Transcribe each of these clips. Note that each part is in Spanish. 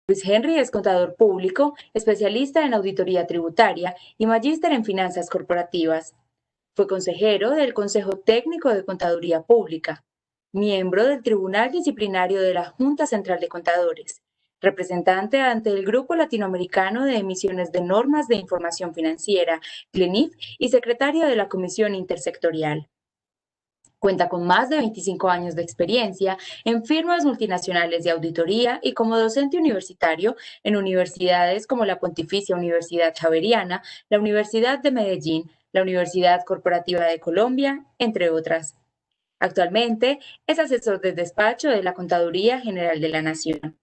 Luis Henry es contador público, especialista en auditoría tributaria y magíster en finanzas corporativas. Fue consejero del Consejo Técnico de Contaduría Pública, miembro del Tribunal Disciplinario de la Junta Central de Contadores, representante ante el Grupo Latinoamericano de Emisiones de Normas de Información Financiera, CLENIF, y secretario de la Comisión Intersectorial. Cuenta con más de 25 años de experiencia en firmas multinacionales de auditoría y como docente universitario en universidades como la Pontificia Universidad Javeriana, la Universidad de Medellín, la Universidad Corporativa de Colombia, entre otras. Actualmente es asesor de despacho de la Contaduría General de la Nación.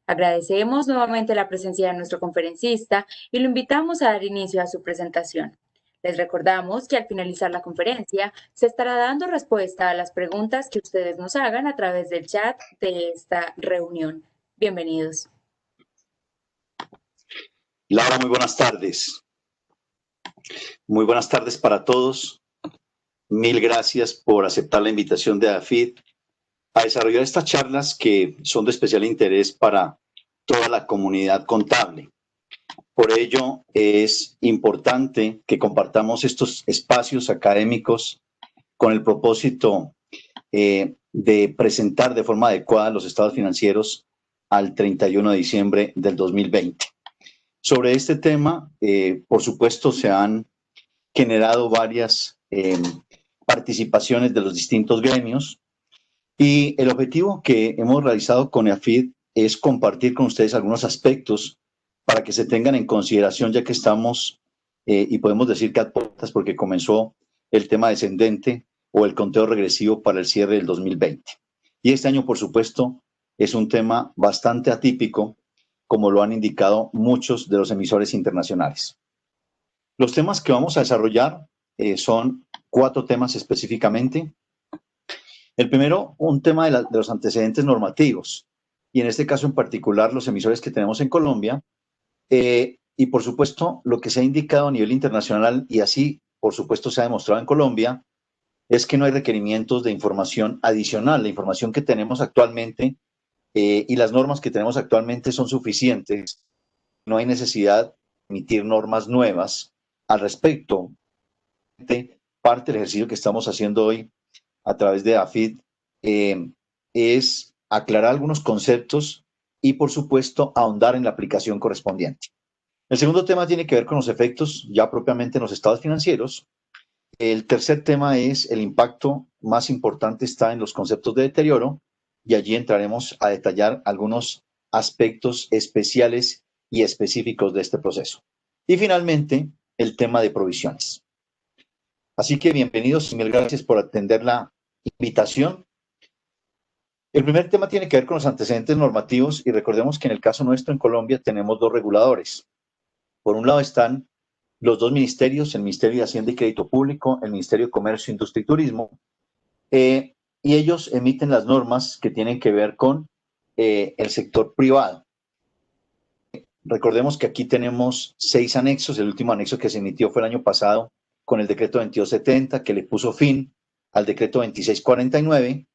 Agradecemos nuevamente la presencia de nuestro conferencista y lo invitamos a dar inicio a su presentación. Les recordamos que al finalizar la conferencia se estará dando respuesta a las preguntas que ustedes nos hagan a través del chat de esta reunión. Bienvenidos. Laura, muy buenas tardes. Muy buenas tardes para todos. Mil gracias por aceptar la invitación de AFID a desarrollar estas charlas que son de especial interés para toda la comunidad contable. Por ello, es importante que compartamos estos espacios académicos con el propósito de presentar de forma adecuada los estados financieros al 31 de diciembre del 2020. Sobre este tema, por supuesto, se han generado varias participaciones de los distintos gremios y el objetivo que hemos realizado con AFID es compartir con ustedes algunos aspectos para que se tengan en consideración, ya que estamos, y podemos decir que a puertas porque comenzó el tema descendente o el conteo regresivo para el cierre del 2020. Y este año, por supuesto, es un tema bastante atípico, como lo han indicado muchos de los emisores internacionales. Los temas que vamos a desarrollar son 4 temas específicamente. El primero, un tema de los antecedentes normativos, y en este caso en particular los emisores que tenemos en Colombia, y por supuesto lo que se ha indicado a nivel internacional y así por supuesto se ha demostrado en Colombia, es que no hay requerimientos de información adicional. La información que tenemos actualmente y las normas que tenemos actualmente son suficientes. No hay necesidad de emitir normas nuevas al respecto. Parte del ejercicio que estamos haciendo hoy a través de AFID es aclarar algunos conceptos y, por supuesto, ahondar en la aplicación correspondiente. El segundo tema tiene que ver con los efectos ya propiamente en los estados financieros. El tercer tema es el impacto más importante está en los conceptos de deterioro y allí entraremos a detallar algunos aspectos especiales y específicos de este proceso. Y finalmente, el tema de provisiones. Así que bienvenidos y mil gracias por atender la invitación. El primer tema tiene que ver con los antecedentes normativos y recordemos que en el caso nuestro en Colombia tenemos 2 reguladores. Por un lado están los 2 ministerios, el Ministerio de Hacienda y Crédito Público, el Ministerio de Comercio, Industria y Turismo, y ellos emiten las normas que tienen que ver con el sector privado. Recordemos que aquí tenemos 6 anexos, el último anexo que se emitió fue el año pasado con el decreto 2270 que le puso fin al decreto 2649,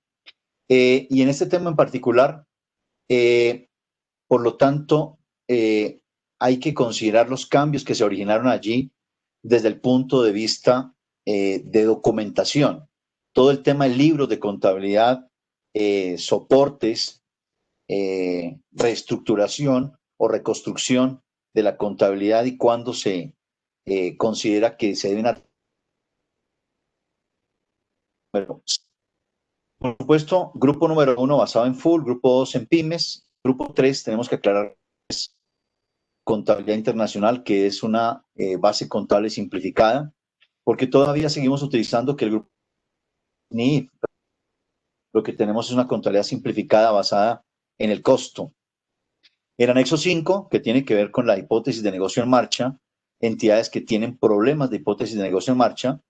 y en este tema en particular, por lo tanto, hay que considerar los cambios que se originaron allí desde el punto de vista de documentación. Todo el tema de libros de contabilidad, soportes, reestructuración o reconstrucción de la contabilidad y cuándo se considera que se deben. Por supuesto, grupo número 1 basado en full, grupo 2 en pymes, grupo 3 tenemos que aclarar es contabilidad internacional, que es una base contable simplificada, porque todavía seguimos utilizando que el grupo NIF, lo que tenemos es una contabilidad simplificada basada en el costo. El anexo 5, que tiene que ver con la hipótesis de negocio en marcha, entidades que tienen problemas de hipótesis de negocio en marcha,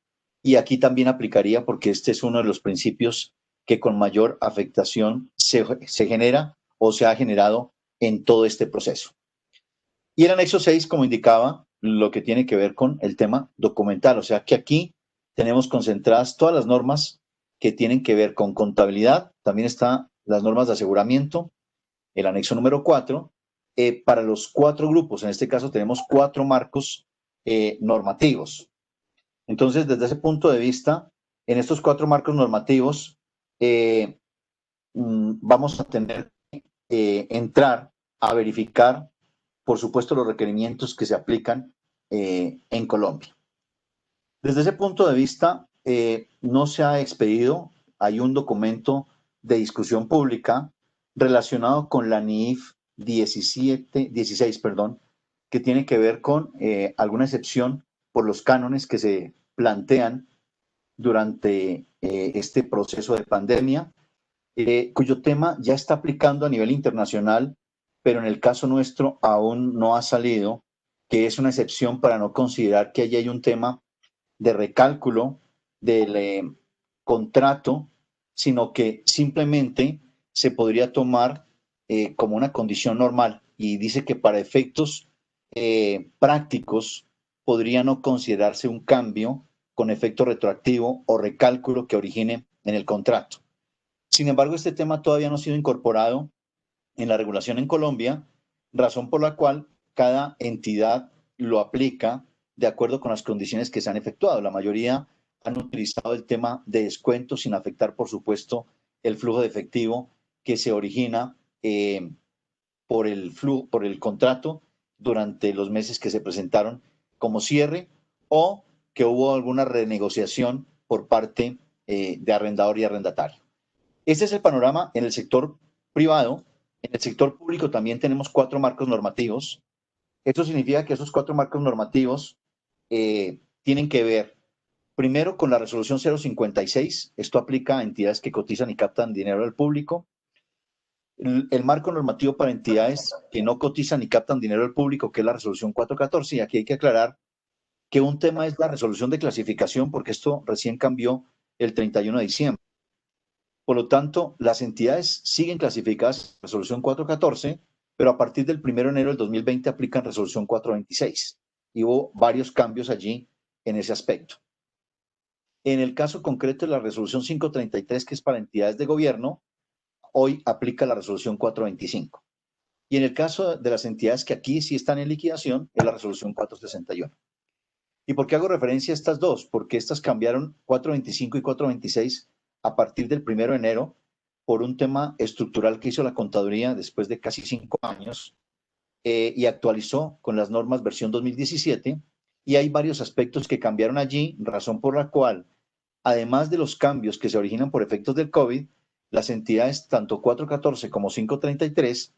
y aquí también aplicaría porque este es uno de los principios que con mayor afectación se genera o se ha generado en todo este proceso. Y el anexo 6, como indicaba, lo que tiene que ver con el tema documental, o sea que aquí tenemos concentradas todas las normas que tienen que ver con contabilidad, también están las normas de aseguramiento, el anexo número 4, para los 4 grupos. En este caso tenemos 4 marcos normativos. Entonces, desde ese punto de vista, en estos 4 marcos normativos vamos a tener que entrar a verificar, por supuesto, los requerimientos que se aplican en Colombia. Desde ese punto de vista, no se ha expedido, hay un documento de discusión pública relacionado con la NIF 16, que tiene que ver con alguna excepción por los cánones que se plantean durante este proceso de pandemia, cuyo tema ya está aplicando a nivel internacional, pero en el caso nuestro aún no ha salido, que es una excepción para no considerar que allí hay un tema de recálculo del contrato, sino que simplemente se podría tomar como una condición normal, y dice que para efectos prácticos podría no considerarse un cambio con efecto retroactivo o recálculo que origine en el contrato. Sin embargo, este tema todavía no ha sido incorporado en la regulación en Colombia, razón por la cual cada entidad lo aplica de acuerdo con las condiciones que se han efectuado. La mayoría han utilizado el tema de descuento sin afectar, por supuesto, el flujo de efectivo que se origina por el contrato durante los meses que se presentaron como cierre, o que hubo alguna renegociación por parte de arrendador y arrendatario. Este es el panorama en el sector privado. En el sector público también tenemos 4 marcos normativos. Esto significa que esos 4 marcos normativos tienen que ver primero con la resolución 056. Esto aplica a entidades que cotizan y captan dinero del público. El marco normativo para entidades que no cotizan y captan dinero del público, que es la resolución 414, y aquí hay que aclarar que un tema es la resolución de clasificación, porque esto recién cambió el 31 de diciembre. Por lo tanto, las entidades siguen clasificadas en resolución 414, pero a partir del 1 de enero del 2020 aplican resolución 426. Y hubo varios cambios allí en ese aspecto. En el caso concreto de la resolución 533, que es para entidades de gobierno, hoy aplica la resolución 425. Y en el caso de las entidades que aquí sí están en liquidación, es la resolución 461. ¿Y por qué hago referencia a estas dos? Porque estas cambiaron 425 y 426 a partir del 1 de enero por un tema estructural que hizo la contaduría después de casi 5 años y actualizó con las normas versión 2017, y hay varios aspectos que cambiaron allí, razón por la cual, además de los cambios que se originan por efectos del COVID, las entidades tanto 414 como 533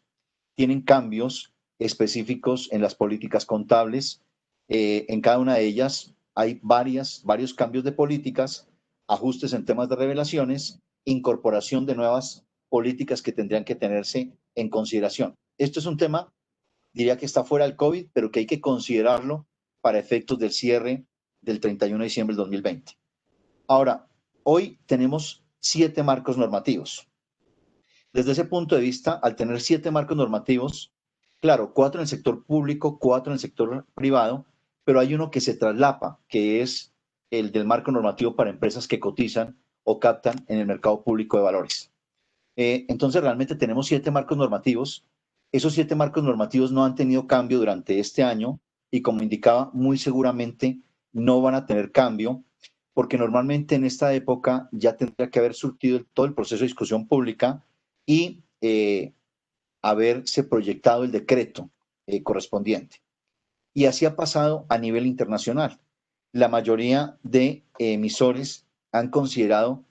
tienen cambios específicos en las políticas contables. En cada una de ellas hay varios cambios de políticas, ajustes en temas de revelaciones, incorporación de nuevas políticas que tendrían que tenerse en consideración. Esto es un tema, diría que está fuera del COVID, pero que hay que considerarlo para efectos del cierre del 31 de diciembre del 2020. Ahora, hoy tenemos 7 marcos normativos. Desde ese punto de vista, al tener 7 marcos normativos, claro, 4 en el sector público, 4 en el sector privado, pero hay uno que se traslapa, que es el del marco normativo para empresas que cotizan o captan en el mercado público de valores. Entonces, realmente tenemos 7 marcos normativos. Esos 7 marcos normativos no han tenido cambio durante este año y, como indicaba, muy seguramente no van a tener cambio, porque normalmente en esta época ya tendría que haber surtido todo el proceso de discusión pública y haberse proyectado el decreto correspondiente. Y así ha pasado a nivel internacional. La mayoría de emisores han considerado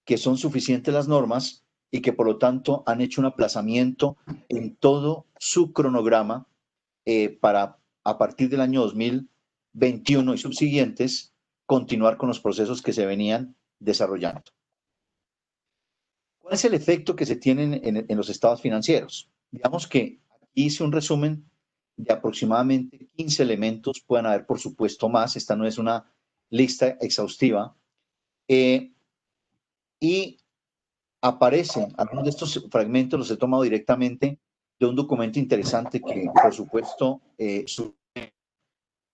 que son suficientes las normas y que por lo tanto han hecho un aplazamiento en todo su cronograma para a partir del año 2021 y subsiguientes continuar con los procesos que se venían desarrollando. ¿Cuál es el efecto que se tiene en los estados financieros? Digamos que aquí hice un resumen de aproximadamente 15 elementos, pueden haber por supuesto más, esta no es una lista exhaustiva, y aparecen algunos de estos fragmentos, los he tomado directamente de un documento interesante que por supuesto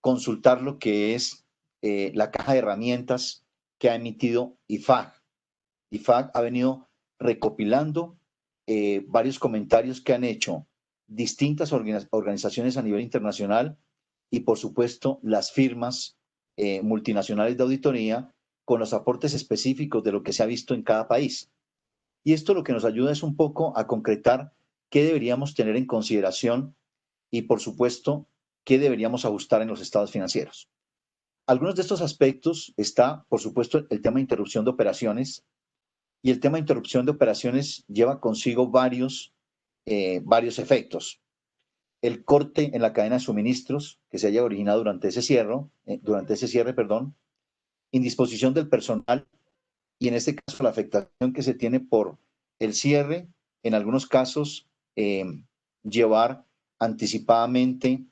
consultar lo que es la caja de herramientas que ha emitido IFAG. IFAG ha venido recopilando varios comentarios que han hecho distintas organizaciones a nivel internacional y, por supuesto, las firmas multinacionales de auditoría con los aportes específicos de lo que se ha visto en cada país. Y esto lo que nos ayuda es un poco a concretar qué deberíamos tener en consideración y, por supuesto, qué deberíamos ajustar en los estados financieros. Algunos de estos aspectos está, por supuesto, el tema de interrupción de operaciones, y el tema de interrupción de operaciones lleva consigo varios efectos. El corte en la cadena de suministros que se haya originado durante ese cierre, indisposición del personal y en este caso la afectación que se tiene por el cierre, en algunos casos llevar anticipadamente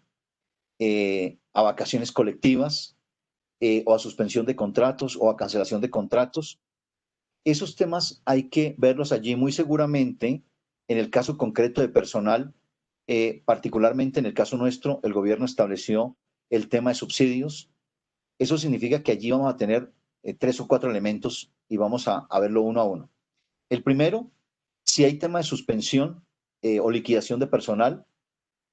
a vacaciones colectivas o a suspensión de contratos o a cancelación de contratos. Esos temas hay que verlos allí muy seguramente. En el caso concreto de personal, particularmente en el caso nuestro, el gobierno estableció el tema de subsidios. Eso significa que allí vamos a tener 3 o 4 elementos y vamos a verlo uno a uno. El primero, si hay tema de suspensión o liquidación de personal,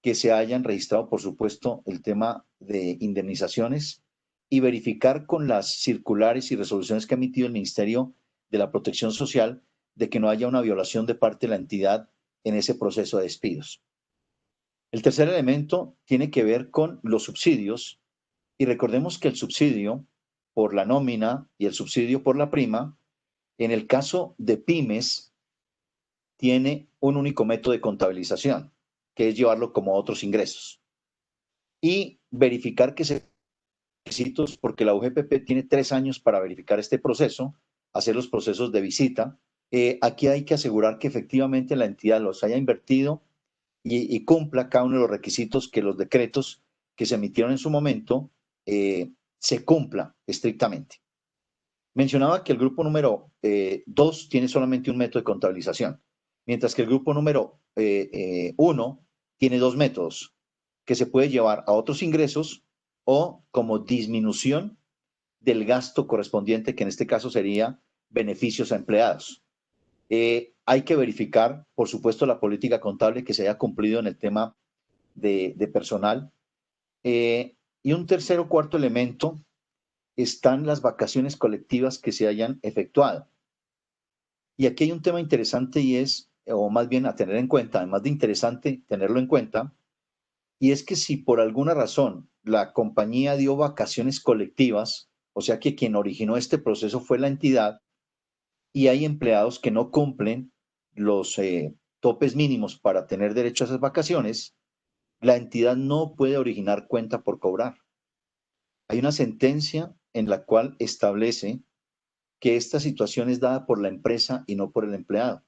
que se hayan registrado, por supuesto, el tema de indemnizaciones y verificar con las circulares y resoluciones que ha emitido el Ministerio de la Protección Social de que no haya una violación de parte de la entidad en ese proceso de despidos. El tercer elemento tiene que ver con los subsidios y recordemos que el subsidio por la nómina y el subsidio por la prima, en el caso de pymes, tiene un único método de contabilización, que es llevarlo como otros ingresos. Y verificar que se requisitos, porque la UGPP tiene 3 años para verificar este proceso, hacer los procesos de visita. Aquí hay que asegurar que efectivamente la entidad los haya invertido y cumpla cada uno de los requisitos que los decretos que se emitieron en su momento se cumpla estrictamente. Mencionaba que el grupo número 2 tiene solamente un método de contabilización, mientras que el grupo número 1 tiene 2 métodos que se puede llevar a otros ingresos o como disminución del gasto correspondiente, que en este caso sería beneficios a empleados. Hay que verificar, por supuesto, la política contable que se haya cumplido en el tema de personal. Y un tercer o cuarto elemento están las vacaciones colectivas que se hayan efectuado. Y aquí hay un tema interesante y es, o más bien a tener en cuenta, además de interesante tenerlo en cuenta, y es que si por alguna razón la compañía dio vacaciones colectivas, o sea que quien originó este proceso fue la entidad, y hay empleados que no cumplen los topes mínimos para tener derecho a esas vacaciones, la entidad no puede originar cuenta por cobrar. Hay una sentencia en la cual establece que esta situación es dada por la empresa y no por el empleado.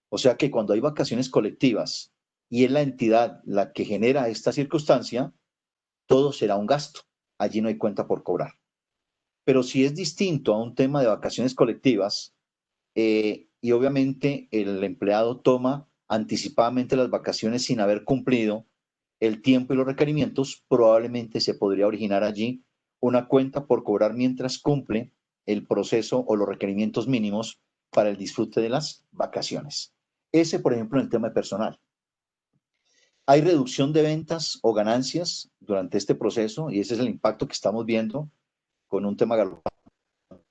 O sea que cuando hay vacaciones colectivas y es la entidad la que genera esta circunstancia, todo será un gasto. Allí no hay cuenta por cobrar. Pero si es distinto a un tema de vacaciones colectivas y obviamente el empleado toma anticipadamente las vacaciones sin haber cumplido el tiempo y los requerimientos, probablemente se podría originar allí una cuenta por cobrar mientras cumple el proceso o los requerimientos mínimos para el disfrute de las vacaciones. Ese, por ejemplo, en el tema de personal. Hay reducción de ventas o ganancias durante este proceso y ese es el impacto que estamos viendo con un tema galopante,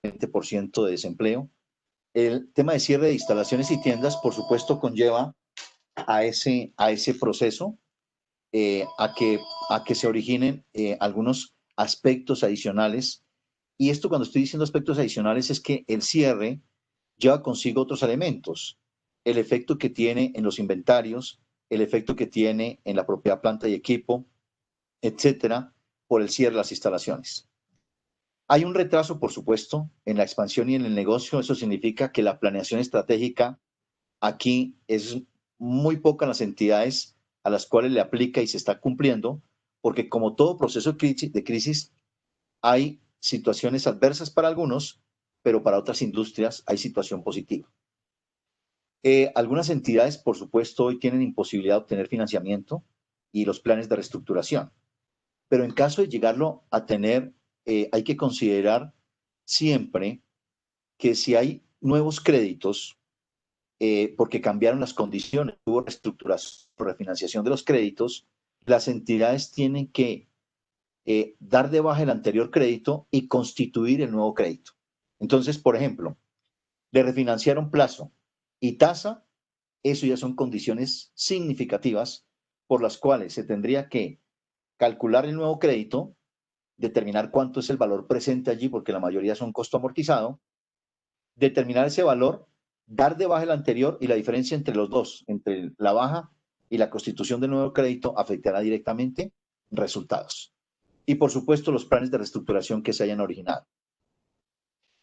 20% de desempleo. El tema de cierre de instalaciones y tiendas, por supuesto, conlleva a ese proceso, a que se originen algunos aspectos adicionales. Y esto cuando estoy diciendo aspectos adicionales es que el cierre lleva consigo otros elementos. El efecto que tiene en los inventarios, el efecto que tiene en la propia planta y equipo, etcétera, por el cierre de las instalaciones. Hay un retraso, por supuesto, en la expansión y en el negocio. Eso significa que la planeación estratégica aquí es muy pocas las entidades a las cuales le aplica y se está cumpliendo, porque como todo proceso de crisis hay situaciones adversas para algunos, pero para otras industrias hay situación positiva. Algunas entidades, por supuesto, hoy tienen imposibilidad de obtener financiamiento y los planes de reestructuración, pero en caso de llegarlo a tener, hay que considerar siempre que si hay nuevos créditos, porque cambiaron las condiciones, hubo reestructuración, refinanciación de los créditos, las entidades tienen que dar de baja el anterior crédito y constituir el nuevo crédito. Entonces, por ejemplo, le refinanciaron plazo y tasa, eso ya son condiciones significativas por las cuales se tendría que calcular el nuevo crédito, determinar cuánto es el valor presente allí, porque la mayoría son costo amortizado, determinar ese valor, dar de baja el anterior y la diferencia entre los dos, entre la baja y la constitución del nuevo crédito, afectará directamente resultados. Y por supuesto los planes de reestructuración que se hayan originado.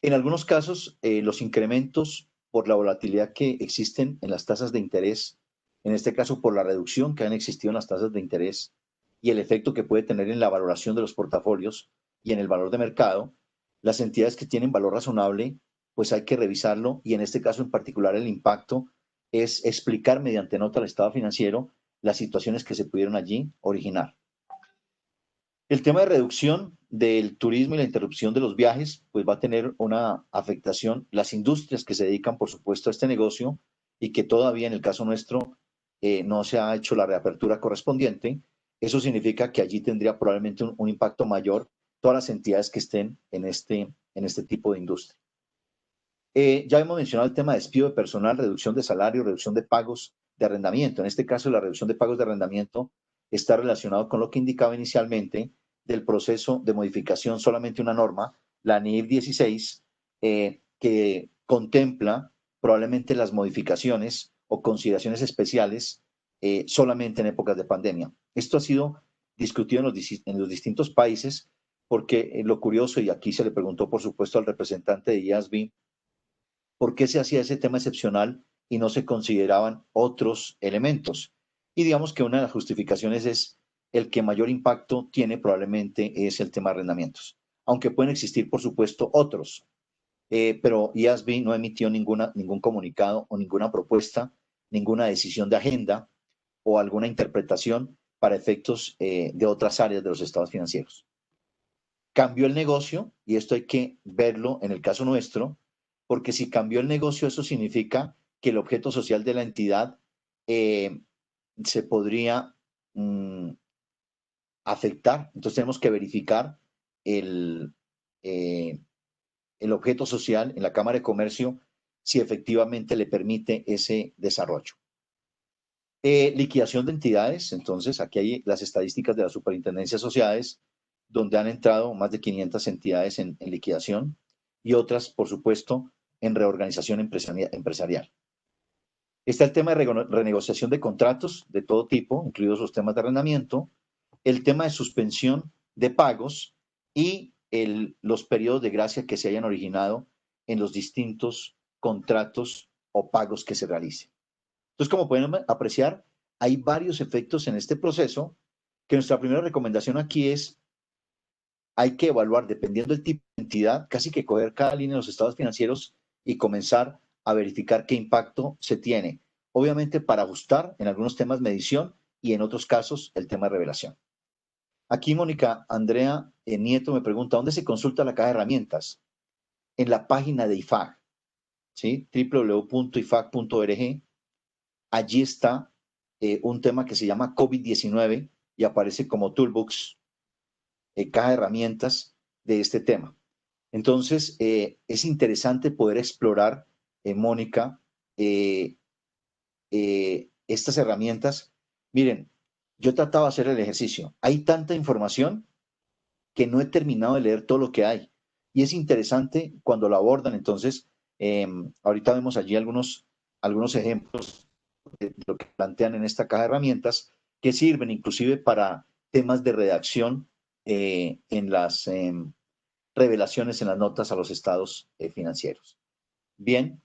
En algunos casos, los incrementos por la volatilidad que existen en las tasas de interés, en este caso por la reducción que han existido en las tasas de interés y el efecto que puede tener en la valoración de los portafolios y en el valor de mercado, las entidades que tienen valor razonable, pues hay que revisarlo y en este caso en particular el impacto es explicar mediante nota al estado financiero las situaciones que se pudieron allí originar. El tema de reducción del turismo y la interrupción de los viajes, pues va a tener una afectación. Las industrias que se dedican, por supuesto, a este negocio y que todavía en el caso nuestro no se ha hecho la reapertura correspondiente, eso significa que allí tendría probablemente un impacto mayor todas las entidades que estén en este tipo de industria. Ya hemos mencionado el tema de despido de personal, reducción de salario, reducción de pagos de arrendamiento. En este caso, la reducción de pagos de arrendamiento está relacionado con lo que indicaba inicialmente del proceso de modificación, solamente una norma, la NIR 16, que contempla probablemente las modificaciones o consideraciones especiales solamente en épocas de pandemia. Esto ha sido discutido en los distintos países porque lo curioso, y aquí se le preguntó por supuesto al representante de IASB, ¿por qué se hacía ese tema excepcional y no se consideraban otros elementos? Y digamos que una de las justificaciones es el que mayor impacto tiene probablemente es el tema de arrendamientos, aunque pueden existir, por supuesto, otros. Pero IASB no emitió ningún comunicado o ninguna propuesta, ninguna decisión de agenda o alguna interpretación para efectos de otras áreas de los estados financieros. Cambió el negocio, y esto hay que verlo en el caso nuestro, porque si cambió el negocio, eso significa que el objeto social de la entidad se podría afectar. Entonces tenemos que verificar el, eh, el objeto social en la Cámara de Comercio si efectivamente le permite ese desarrollo. Liquidación de entidades, entonces aquí hay las estadísticas de la Superintendencia de Sociedades, donde han entrado más de 500 entidades en liquidación y otras, por supuesto, en reorganización empresarial. Está el tema de renegociación de contratos de todo tipo, incluidos los temas de arrendamiento, el tema de suspensión de pagos y los periodos de gracia que se hayan originado en los distintos contratos o pagos que se realicen. Entonces, como pueden apreciar, hay varios efectos en este proceso que nuestra primera recomendación aquí es, hay que evaluar, dependiendo del tipo de entidad, casi que coger cada línea de los estados financieros y comenzar a verificar qué impacto se tiene. Obviamente para ajustar en algunos temas medición y en otros casos el tema de revelación. Aquí Mónica Andrea Nieto me pregunta, ¿dónde se consulta la caja de herramientas? En la página de IFAC, ¿sí? www.ifag.org. Allí está un tema que se llama COVID-19 y aparece como toolbox, caja de herramientas de este tema. Entonces, es interesante poder explorar, Mónica, estas herramientas. Miren, yo trataba de hacer el ejercicio. Hay tanta información que no he terminado de leer todo lo que hay. Y es interesante cuando lo abordan. Entonces, ahorita vemos allí algunos ejemplos de lo que plantean en esta caja de herramientas que sirven inclusive para temas de redacción en las revelaciones en las notas a los estados financieros. Bien,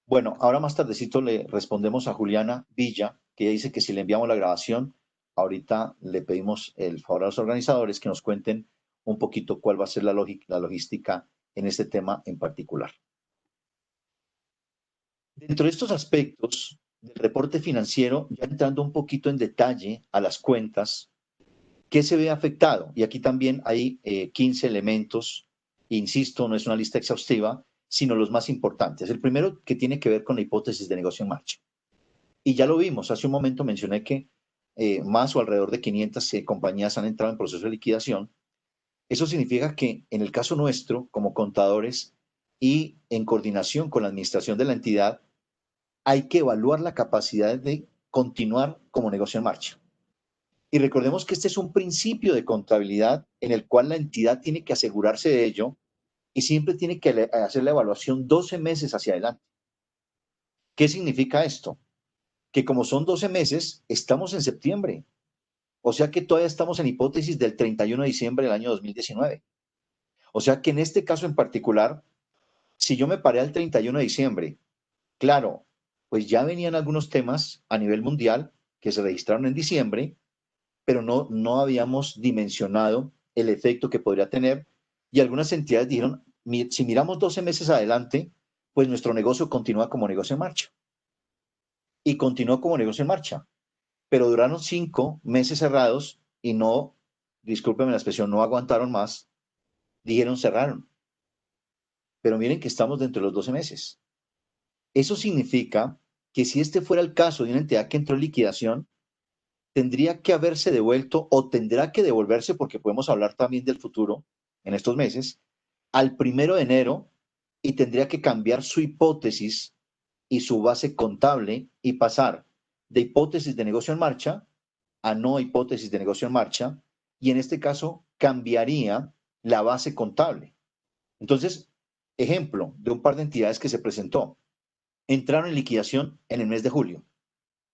bueno, ahora más tardecito le respondemos a Juliana Villa, que ella dice que si le enviamos la grabación, ahorita le pedimos el favor a los organizadores que nos cuenten un poquito cuál va a ser la logística en este tema en particular. Dentro de estos aspectos del reporte financiero, ya entrando un poquito en detalle a las cuentas, ¿qué se ve afectado? Y aquí también hay 15 elementos, insisto, no es una lista exhaustiva, sino los más importantes. El primero que tiene que ver con la hipótesis de negocio en marcha. Y ya lo vimos, hace un momento mencioné que más o alrededor de 500 compañías han entrado en proceso de liquidación. Eso significa que en el caso nuestro, como contadores y en coordinación con la administración de la entidad, hay que evaluar la capacidad de continuar como negocio en marcha. Y recordemos que este es un principio de contabilidad en el cual la entidad tiene que asegurarse de ello y siempre tiene que hacer la evaluación 12 meses hacia adelante. ¿Qué significa esto? Que como son 12 meses, estamos en septiembre. O sea que todavía estamos en hipótesis del 31 de diciembre del año 2019. O sea que en este caso en particular, si yo me paré al 31 de diciembre, claro, pues ya venían algunos temas a nivel mundial que se registraron en diciembre, pero no habíamos dimensionado el efecto que podría tener y algunas entidades dijeron, si miramos 12 meses adelante, pues nuestro negocio continúa como negocio en marcha. Y continuó como negocio en marcha, pero duraron 5 meses cerrados y no, discúlpenme la expresión, no aguantaron más, dijeron cerraron. Pero miren que estamos dentro de los 12 meses. Eso significa que si este fuera el caso de una entidad que entró en liquidación, tendría que haberse devuelto o tendrá que devolverse, porque podemos hablar también del futuro en estos meses, al 1 de enero y tendría que cambiar su hipótesis y su base contable y pasar de hipótesis de negocio en marcha a no hipótesis de negocio en marcha y en este caso cambiaría la base contable. Entonces, ejemplo de un par de entidades que se presentó. Entraron en liquidación en el mes de julio,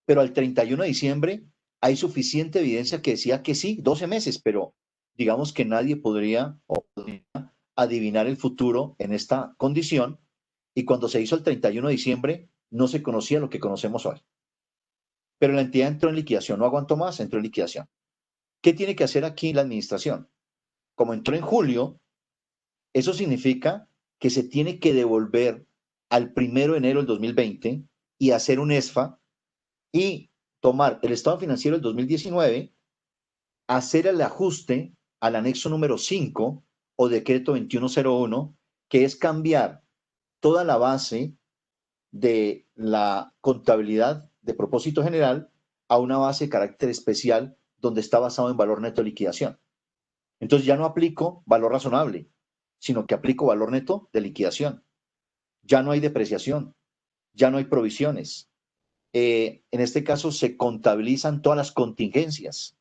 pero al 31 de diciembre hay suficiente evidencia que decía que sí, 12 meses, pero digamos que nadie podría adivinar el futuro en esta condición y cuando se hizo el 31 de diciembre no se conocía lo que conocemos hoy. Pero la entidad entró en liquidación, no aguantó más, entró en liquidación. ¿Qué tiene que hacer aquí la administración? Como entró en julio, eso significa que se tiene que devolver al 1 de enero del 2020 y hacer un ESFA y tomar el estado financiero del 2019, hacer el ajuste al anexo número 5 o decreto 2101, que es cambiar toda la base de la contabilidad de propósito general a una base de carácter especial donde está basado en valor neto de liquidación. Entonces ya no aplico valor razonable, sino que aplico valor neto de liquidación. Ya no hay depreciación, ya no hay provisiones. En este caso se contabilizan todas las contingencias.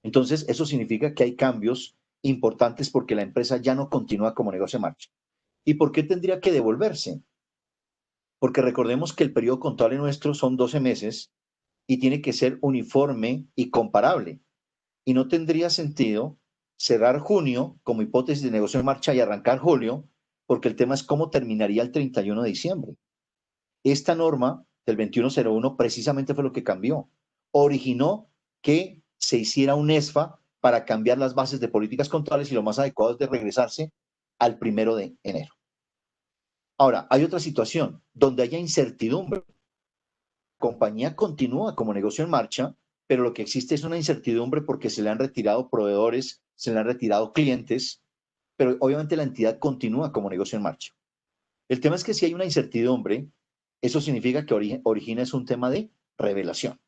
Entonces eso significa que hay cambios importantes porque la empresa ya no continúa como negocio en marcha. ¿Y por qué tendría que devolverse? Porque recordemos que el periodo contable nuestro son 12 meses y tiene que ser uniforme y comparable. Y no tendría sentido cerrar junio como hipótesis de negocio en marcha y arrancar julio, porque el tema es cómo terminaría el 31 de diciembre. Esta norma del 2101 precisamente fue lo que cambió. Originó que se hiciera un ESFA para cambiar las bases de políticas contables y lo más adecuado es de regresarse al 1 de enero. Ahora, hay otra situación donde haya incertidumbre. La compañía continúa como negocio en marcha, pero lo que existe es una incertidumbre porque se le han retirado proveedores, se le han retirado clientes, pero obviamente la entidad continúa como negocio en marcha. El tema es que si hay una incertidumbre, eso significa que origina es un tema de revelación.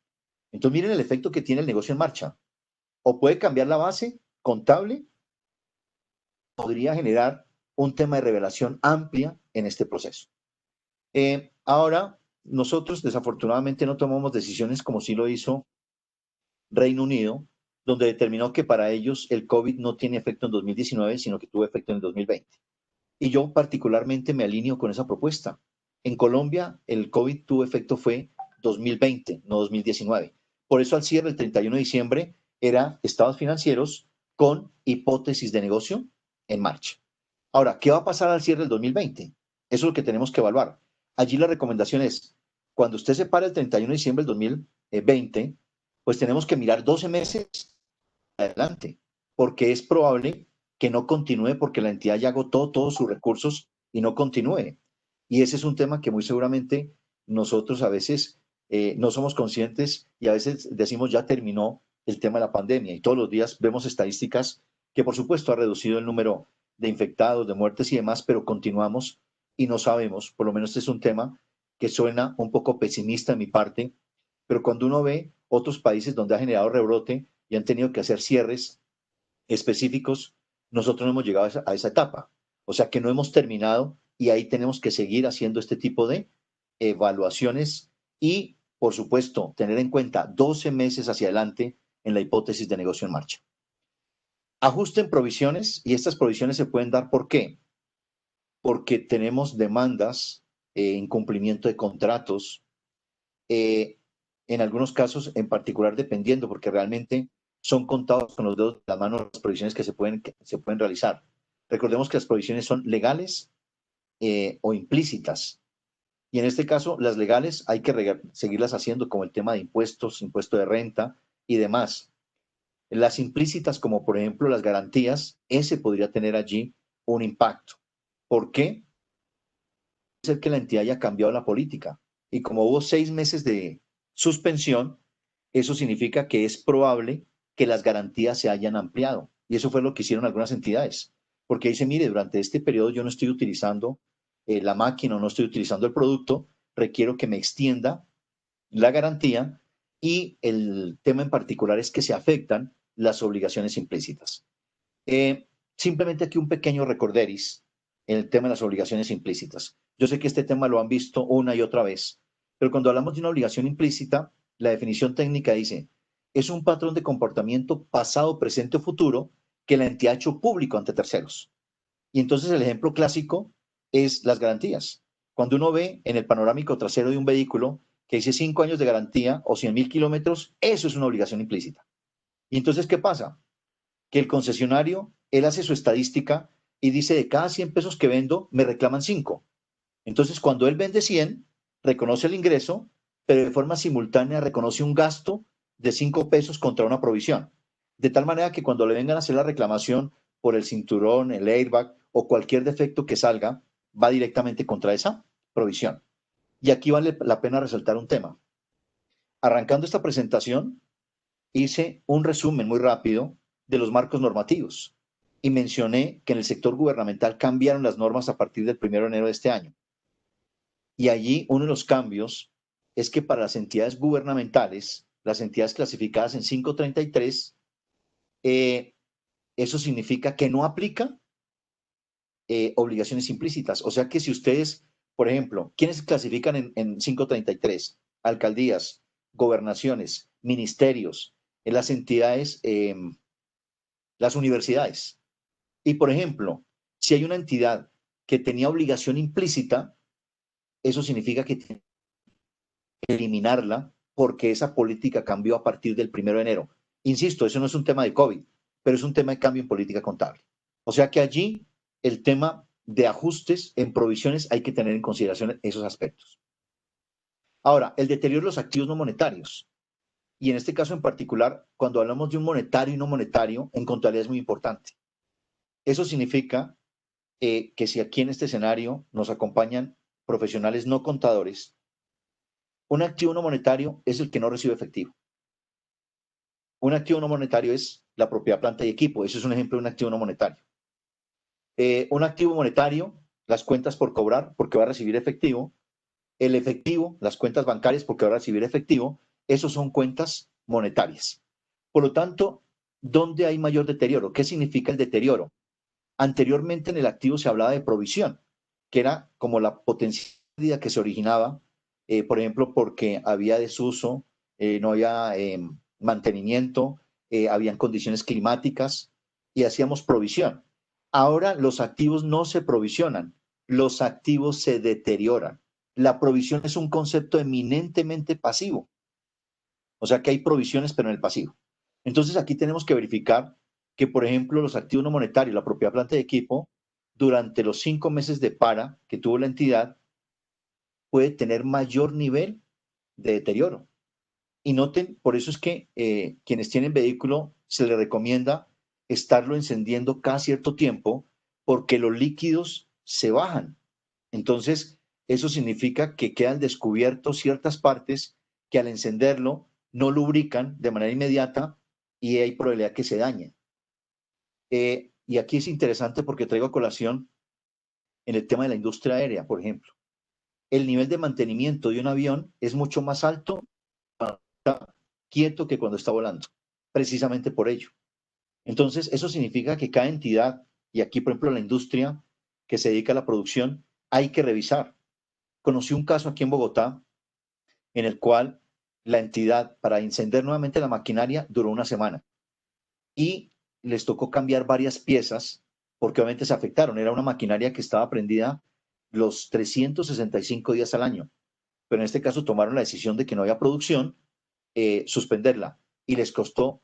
Entonces miren el efecto que tiene el negocio en marcha. O puede cambiar la base contable, podría generar un tema de revelación amplia en este proceso. Ahora, nosotros desafortunadamente no tomamos decisiones como sí lo hizo Reino Unido, donde determinó que para ellos el COVID no tiene efecto en 2019, sino que tuvo efecto en el 2020. Y yo particularmente me alineo con esa propuesta. En Colombia, el COVID tuvo efecto fue 2020, no 2019. Por eso al cierre el 31 de diciembre era estados financieros con hipótesis de negocio en marcha. Ahora, ¿qué va a pasar al cierre del 2020? Eso es lo que tenemos que evaluar. Allí la recomendación es, cuando usted se para el 31 de diciembre del 2020, pues tenemos que mirar 12 meses adelante, porque es probable que no continúe porque la entidad ya agotó todos sus recursos y no continúe. Y ese es un tema que muy seguramente nosotros a veces no somos conscientes y a veces decimos ya terminó el tema de la pandemia y todos los días vemos estadísticas que por supuesto ha reducido el número de infectados, de muertes y demás, pero continuamos y no sabemos, por lo menos este es un tema que suena un poco pesimista de mi parte, pero cuando uno ve otros países donde ha generado rebrote y han tenido que hacer cierres específicos, nosotros no hemos llegado a esa etapa. O sea que no hemos terminado y ahí tenemos que seguir haciendo este tipo de evaluaciones y, por supuesto, tener en cuenta 12 meses hacia adelante en la hipótesis de negocio en marcha. Ajusten provisiones y estas provisiones se pueden dar ¿por qué? Porque tenemos demandas, incumplimiento de contratos, eh, en algunos casos en particular dependiendo, porque realmente son contados con los dedos de la mano las provisiones que se pueden realizar. Recordemos que las provisiones son legales o implícitas. Y en este caso, las legales hay que seguirlas haciendo, como el tema de impuestos, impuesto de renta y demás. Las implícitas, como por ejemplo las garantías, ese podría tener allí un impacto. ¿Por qué? Puede ser que la entidad haya cambiado la política. Y como hubo 6 meses de suspensión, eso significa que es probable que las garantías se hayan ampliado. Y eso fue lo que hicieron algunas entidades. Porque dice, mire, durante este periodo yo no estoy utilizando la máquina o no estoy utilizando el producto, requiero que me extienda la garantía y el tema en particular es que se afectan las obligaciones implícitas. Simplemente aquí un pequeño recorderis en el tema de las obligaciones implícitas. Yo sé que este tema lo han visto una y otra vez, pero cuando hablamos de una obligación implícita, la definición técnica dice, es un patrón de comportamiento pasado, presente o futuro que la entidad ha hecho público ante terceros. Y entonces el ejemplo clásico es las garantías. Cuando uno ve en el panorámico trasero de un vehículo que dice 5 años de garantía o 100.000 kilómetros, eso es una obligación implícita. Y entonces, ¿qué pasa? Que el concesionario, él hace su estadística y dice, de cada 100 pesos que vendo, me reclaman 5. Entonces, cuando él vende 100, reconoce el ingreso, pero de forma simultánea reconoce un gasto de 5 pesos contra una provisión. De tal manera que cuando le vengan a hacer la reclamación por el cinturón, el airbag o cualquier defecto que salga, va directamente contra esa provisión. Y aquí vale la pena resaltar un tema. Arrancando esta presentación, hice un resumen muy rápido de los marcos normativos y mencioné que en el sector gubernamental cambiaron las normas a partir del 1 de enero de este año. Y allí uno de los cambios es que para las entidades gubernamentales, las entidades clasificadas en 533, eso significa que no aplica obligaciones implícitas. O sea que si ustedes, por ejemplo, ¿quiénes clasifican en 533? Alcaldías, gobernaciones, ministerios, las entidades, las universidades. Y por ejemplo, si hay una entidad que tenía obligación implícita, eso significa que tiene que eliminarla porque esa política cambió a partir del 1 de enero. Insisto, eso no es un tema de COVID, pero es un tema de cambio en política contable. O sea que allí el tema de ajustes en provisiones hay que tener en consideración esos aspectos. Ahora, el deterioro de los activos no monetarios. Y en este caso en particular, cuando hablamos de un monetario y no monetario, en contabilidad es muy importante. Eso significa que si aquí en este escenario nos acompañan profesionales no contadores, un activo no monetario es el que no recibe efectivo. Un activo no monetario es la propiedad, planta y equipo. Ese es un ejemplo de un activo no monetario. Un activo monetario, las cuentas por cobrar porque va a recibir efectivo. El efectivo, las cuentas bancarias porque va a recibir efectivo. Esos son cuentas monetarias. Por lo tanto, ¿dónde hay mayor deterioro? ¿Qué significa el deterioro? Anteriormente en el activo se hablaba de provisión, que era como la potencialidad que se originaba, por ejemplo, porque había desuso, no había mantenimiento, habían condiciones climáticas y hacíamos provisión. Ahora los activos no se provisionan, los activos se deterioran. La provisión es un concepto eminentemente pasivo, o sea que hay provisiones pero en el pasivo. Entonces aquí tenemos que verificar que, por ejemplo, los activos no monetarios, la propiedad, planta y equipo, durante los 5 meses de para que tuvo la entidad, puede tener mayor nivel de deterioro. Y noten, por eso es que quienes tienen vehículo se les recomienda estarlo encendiendo cada cierto tiempo porque los líquidos se bajan. Entonces, eso significa que quedan descubiertos ciertas partes que al encenderlo no lubrican de manera inmediata y hay probabilidad que se dañen. Y aquí es interesante porque traigo a colación en el tema de la industria aérea, por ejemplo. El nivel de mantenimiento de un avión es mucho más alto cuando está quieto que cuando está volando, precisamente por ello. Entonces, eso significa que cada entidad, y aquí, por ejemplo, la industria que se dedica a la producción, hay que revisar. Conocí un caso aquí en Bogotá en el cual la entidad, para encender nuevamente la maquinaria, duró una semana y les tocó cambiar varias piezas porque obviamente se afectaron. Era una maquinaria que estaba prendida los 365 días al año, pero en este caso tomaron la decisión de que no había producción, suspenderla, y les costó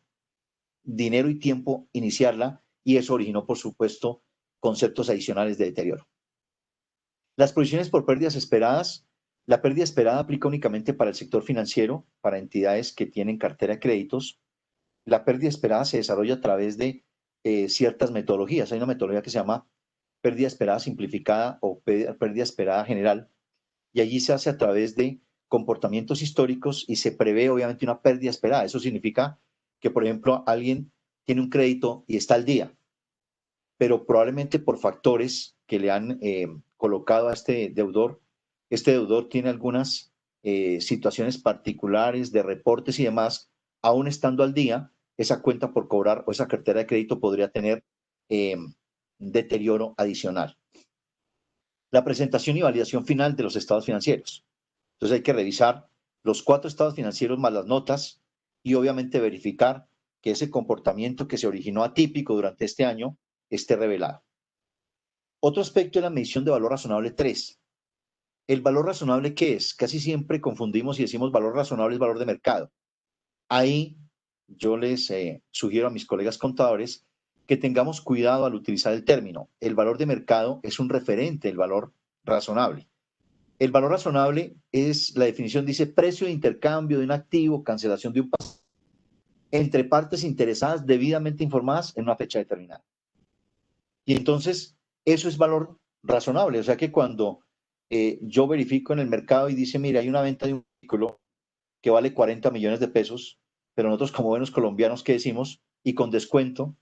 dinero y tiempo iniciarla, y eso originó, por supuesto, conceptos adicionales de deterioro. Las provisiones por pérdidas esperadas. La pérdida esperada aplica únicamente para el sector financiero, para entidades que tienen cartera de créditos. La pérdida esperada se desarrolla a través de ciertas metodologías. Hay una metodología que se llama pérdida esperada simplificada o pérdida esperada general, y allí se hace a través de comportamientos históricos y se prevé obviamente una pérdida esperada. Eso significa que, por ejemplo, alguien tiene un crédito y está al día, pero probablemente por factores que le han colocado a este deudor tiene algunas situaciones particulares de reportes y demás, aún estando al día, esa cuenta por cobrar o esa cartera de crédito podría tener eh, deterioro adicional. La presentación y validación final de los estados financieros. Entonces hay que revisar los 4 estados financieros más las notas y obviamente verificar que ese comportamiento que se originó atípico durante este año esté revelado. Otro aspecto es la medición de valor razonable 3. ¿El valor razonable qué es? Casi siempre confundimos y decimos valor razonable es valor de mercado. Ahí yo les sugiero a mis colegas contadores que tengamos cuidado al utilizar el término. El valor de mercado es un referente del valor razonable. El valor razonable es, la definición dice, precio de intercambio de un activo, cancelación de un paso, entre partes interesadas debidamente informadas en una fecha determinada. Y entonces, eso es valor razonable. O sea que cuando yo verifico en el mercado y dice, mira, hay una venta de un vehículo que vale 40 millones de pesos, pero nosotros como buenos colombianos, ¿qué decimos? Y con descuento,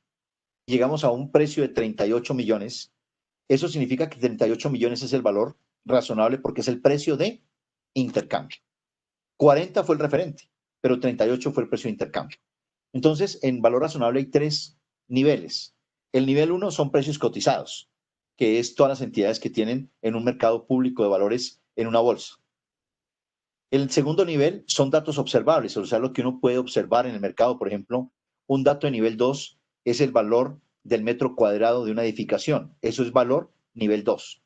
llegamos a un precio de 38 millones. Eso significa que 38 millones es el valor razonable porque es el precio de intercambio. 40 fue el referente, pero 38 fue el precio de intercambio. Entonces, en valor razonable hay 3 niveles. El nivel 1 son precios cotizados, que es todas las entidades que tienen en un mercado público de valores en una bolsa. El segundo nivel son datos observables, o sea, lo que uno puede observar en el mercado. Por ejemplo, un dato de nivel 2 es el valor del metro cuadrado de una edificación. Eso es valor nivel 2.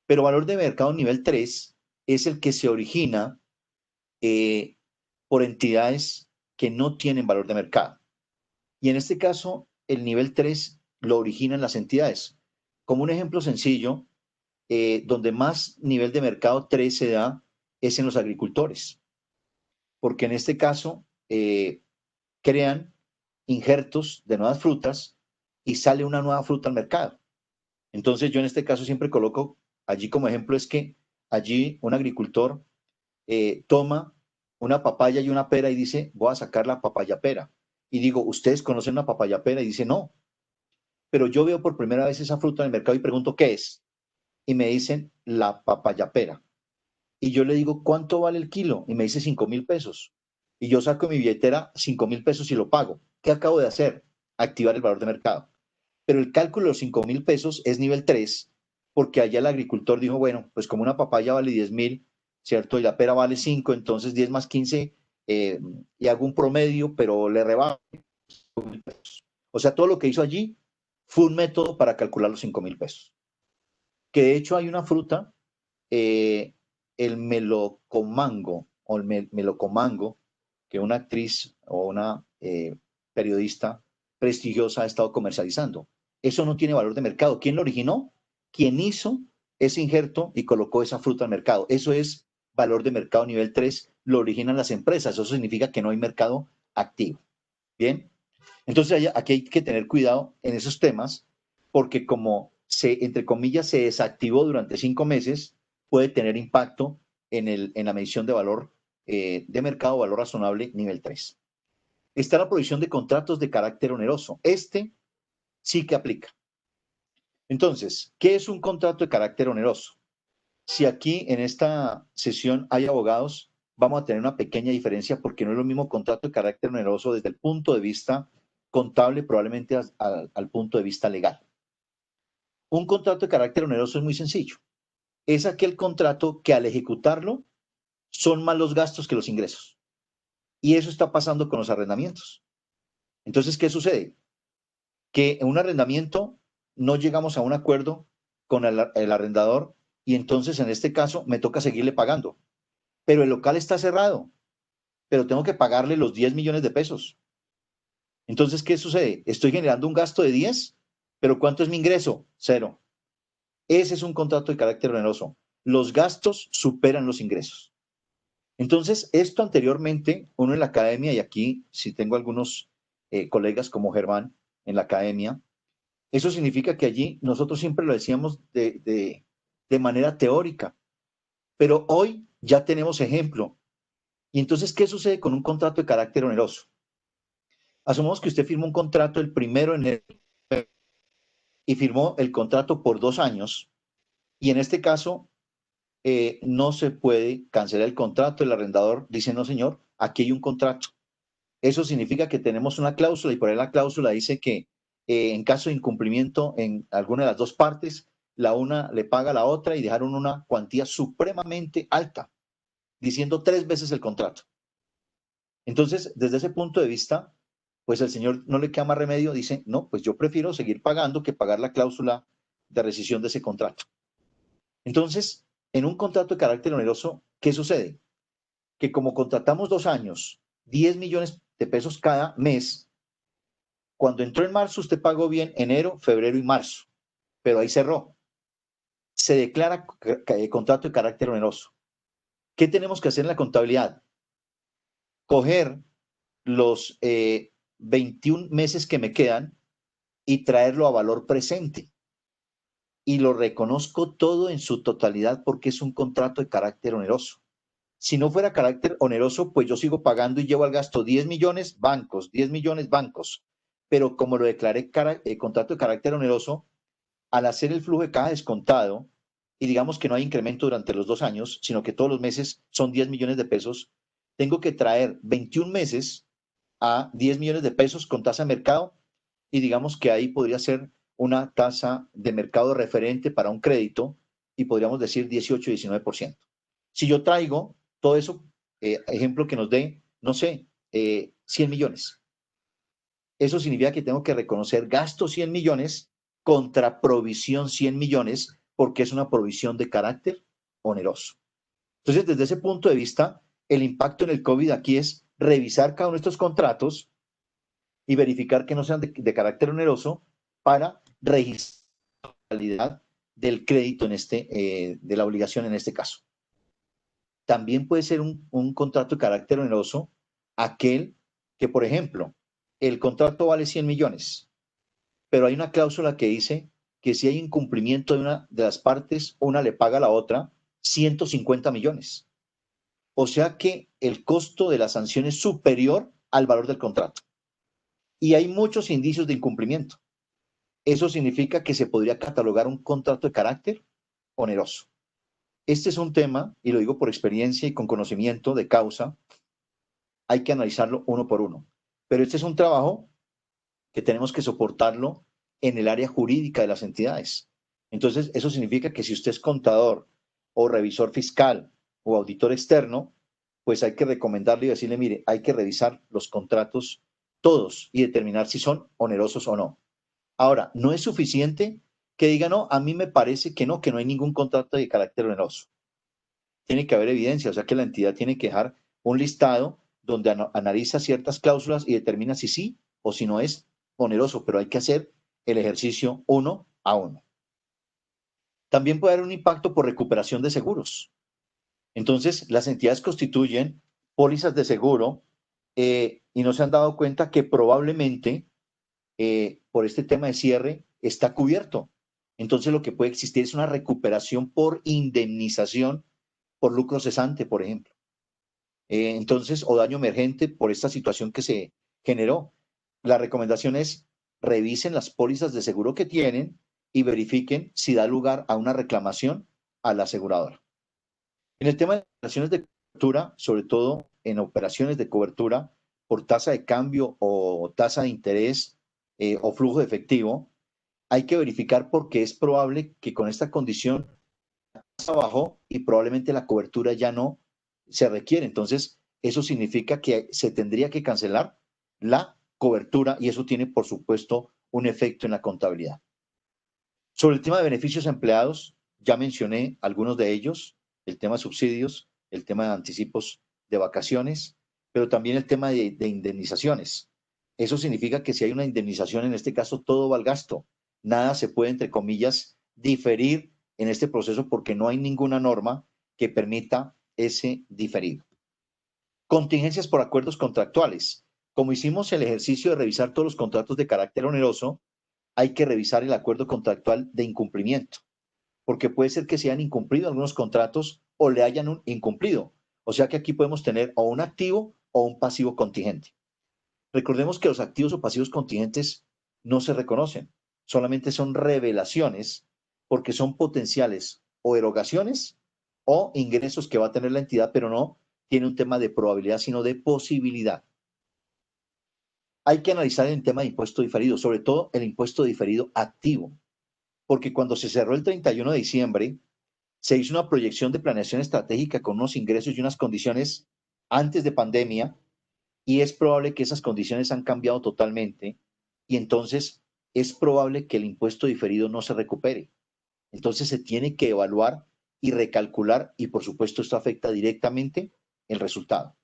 Pero valor de mercado nivel 3 es el que se origina por entidades que no tienen valor de mercado. Y en este caso, el nivel 3 lo originan las entidades. Como un ejemplo sencillo, donde más nivel de mercado 3 se da es en los agricultores, porque en este caso crean injertos de nuevas frutas y sale una nueva fruta al mercado. Entonces yo en este caso siempre coloco allí como ejemplo es que allí un agricultor toma una papaya y una pera y dice, voy a sacar la papaya pera. Y digo, ¿ustedes conocen una papaya pera? Y dice, no. Pero yo veo por primera vez esa fruta en el mercado y pregunto, ¿qué es? Y me dicen, la papaya pera. Y yo le digo, ¿cuánto vale el kilo? Y me dice 5.000 pesos. Y yo saco mi billetera 5.000 pesos y lo pago. ¿Qué acabo de hacer? Activar el valor de mercado. Pero el cálculo de los 5.000 pesos es nivel 3, porque allá el agricultor dijo, bueno, pues como una papaya vale 10.000, ¿cierto? Y la pera vale 5, entonces 10 más 15, y hago un promedio, pero le rebajo. O sea, todo lo que hizo allí fue un método para calcular los 5.000 pesos. Que de hecho hay una fruta, eh, el melocomango, o el melocomango, que una actriz o una periodista prestigiosa ha estado comercializando. Eso no tiene valor de mercado. ¿Quién lo originó? ¿Quién hizo ese injerto y colocó esa fruta al mercado? Eso es valor de mercado nivel 3, lo originan las empresas. Eso significa que no hay mercado activo. Bien, entonces aquí hay que tener cuidado en esos temas porque como entre comillas, se desactivó durante 5 meses, puede tener impacto en la medición de valor de mercado, valor razonable nivel 3. Está la provisión de contratos de carácter oneroso. Este sí que aplica. Entonces, ¿qué es un contrato de carácter oneroso? Si aquí en esta sesión hay abogados, vamos a tener una pequeña diferencia porque no es lo mismo contrato de carácter oneroso desde el punto de vista contable, probablemente al punto de vista legal. Un contrato de carácter oneroso es muy sencillo. Es aquel contrato que al ejecutarlo son más los gastos que los ingresos. Y eso está pasando con los arrendamientos. Entonces, ¿qué sucede? Que en un arrendamiento no llegamos a un acuerdo con el arrendador y entonces en este caso me toca seguirle pagando. Pero el local está cerrado, pero tengo que pagarle los 10 millones de pesos. Entonces, ¿qué sucede? Estoy generando un gasto de 10, pero ¿cuánto es mi ingreso? Cero. Ese es un contrato de carácter oneroso. Los gastos superan los ingresos. Entonces, esto anteriormente, uno en la academia, y aquí si tengo algunos colegas como Germán en la academia, eso significa que allí nosotros siempre lo decíamos de manera teórica, pero hoy ya tenemos ejemplo. Y entonces, ¿qué sucede con un contrato de carácter oneroso? Asumamos que usted firmó un contrato el 1 de enero y firmó el contrato por 2 años, y en este caso no se puede cancelar el contrato. El arrendador dice, no señor, aquí hay un contrato. Eso significa que tenemos una cláusula y por ahí la cláusula dice que en caso de incumplimiento en alguna de las dos partes, la una le paga a la otra y dejaron una cuantía supremamente alta, diciendo 3 veces el contrato. Entonces, desde ese punto de vista, pues el señor no le queda más remedio, dice, no, pues yo prefiero seguir pagando que pagar la cláusula de rescisión de ese contrato. Entonces, en un contrato de carácter oneroso, ¿qué sucede? Que como contratamos 2 años, 10 millones de pesos cada mes, cuando entró en marzo usted pagó bien enero, febrero y marzo, pero ahí cerró. Se declara contrato de carácter oneroso. ¿Qué tenemos que hacer en la contabilidad? Coger los 21 meses que me quedan y traerlo a valor presente. Y lo reconozco todo en su totalidad porque es un contrato de carácter oneroso. Si no fuera carácter oneroso, pues yo sigo pagando y llevo al gasto 10 millones bancos, 10 millones bancos. Pero como lo declaré contrato de carácter oneroso, al hacer el flujo de caja descontado, y digamos que no hay incremento durante los 2 años, sino que todos los meses son 10 millones de pesos, tengo que traer 21 meses a 10 millones de pesos con tasa de mercado y digamos que ahí podría ser una tasa de mercado referente para un crédito y podríamos decir 18-19%. Si yo traigo todo eso, ejemplo que nos dé, no sé, 100 millones. Eso significa que tengo que reconocer gasto 100 millones contra provisión 100 millones porque es una provisión de carácter oneroso. Entonces, desde ese punto de vista, el impacto en el COVID aquí es revisar cada uno de estos contratos y verificar que no sean de carácter oneroso para registrar la calidad del crédito de la obligación en este caso. También puede ser un contrato de carácter oneroso aquel que, por ejemplo, el contrato vale 100 millones, pero hay una cláusula que dice que si hay incumplimiento de una de las partes, una le paga a la otra 150 millones. O sea que el costo de la sanción es superior al valor del contrato. Y hay muchos indicios de incumplimiento. Eso significa que se podría catalogar un contrato de carácter oneroso. Este es un tema, y lo digo por experiencia y con conocimiento de causa, hay que analizarlo uno por uno. Pero este es un trabajo que tenemos que soportarlo en el área jurídica de las entidades. Entonces, eso significa que si usted es contador o revisor fiscal o auditor externo, pues hay que recomendarle y decirle, mire, hay que revisar los contratos todos y determinar si son onerosos o no. Ahora, no es suficiente que diga, no, a mí me parece que no hay ningún contrato de carácter oneroso. Tiene que haber evidencia, o sea que la entidad tiene que dejar un listado donde analiza ciertas cláusulas y determina si sí o si no es oneroso, pero hay que hacer el ejercicio uno a uno. También puede haber un impacto por recuperación de seguros. Entonces, las entidades constituyen pólizas de seguro y no se han dado cuenta que probablemente por este tema de cierre está cubierto. Entonces, lo que puede existir es una recuperación por indemnización por lucro cesante, por ejemplo. Entonces, o daño emergente por esta situación que se generó. La recomendación es revisen las pólizas de seguro que tienen y verifiquen si da lugar a una reclamación a la aseguradora. En el tema de operaciones de cobertura, sobre todo en operaciones de cobertura por tasa de cambio o tasa de interés o flujo de efectivo, hay que verificar porque es probable que con esta condición bajó y probablemente la cobertura ya no se requiere. Entonces, eso significa que se tendría que cancelar la cobertura y eso tiene, por supuesto, un efecto en la contabilidad. Sobre el tema de beneficios a empleados, ya mencioné algunos de ellos, el tema de subsidios, el tema de anticipos de vacaciones, pero también el tema de indemnizaciones. Eso significa que si hay una indemnización, en este caso todo va al gasto. Nada se puede, entre comillas, diferir en este proceso porque no hay ninguna norma que permita ese diferido. Contingencias por acuerdos contractuales. Como hicimos el ejercicio de revisar todos los contratos de carácter oneroso, hay que revisar el acuerdo contractual de incumplimiento, porque puede ser que se hayan incumplido algunos contratos o le hayan incumplido. O sea que aquí podemos tener o un activo o un pasivo contingente. Recordemos que los activos o pasivos contingentes no se reconocen, solamente son revelaciones porque son potenciales o erogaciones o ingresos que va a tener la entidad, pero no tiene un tema de probabilidad, sino de posibilidad. Hay que analizar el tema de impuesto diferido, sobre todo el impuesto diferido activo, porque cuando se cerró el 31 de diciembre, se hizo una proyección de planeación estratégica con unos ingresos y unas condiciones antes de pandemia, y es probable que esas condiciones han cambiado totalmente, y entonces es probable que el impuesto diferido no se recupere. Entonces se tiene que evaluar y recalcular, y por supuesto esto afecta directamente el resultado.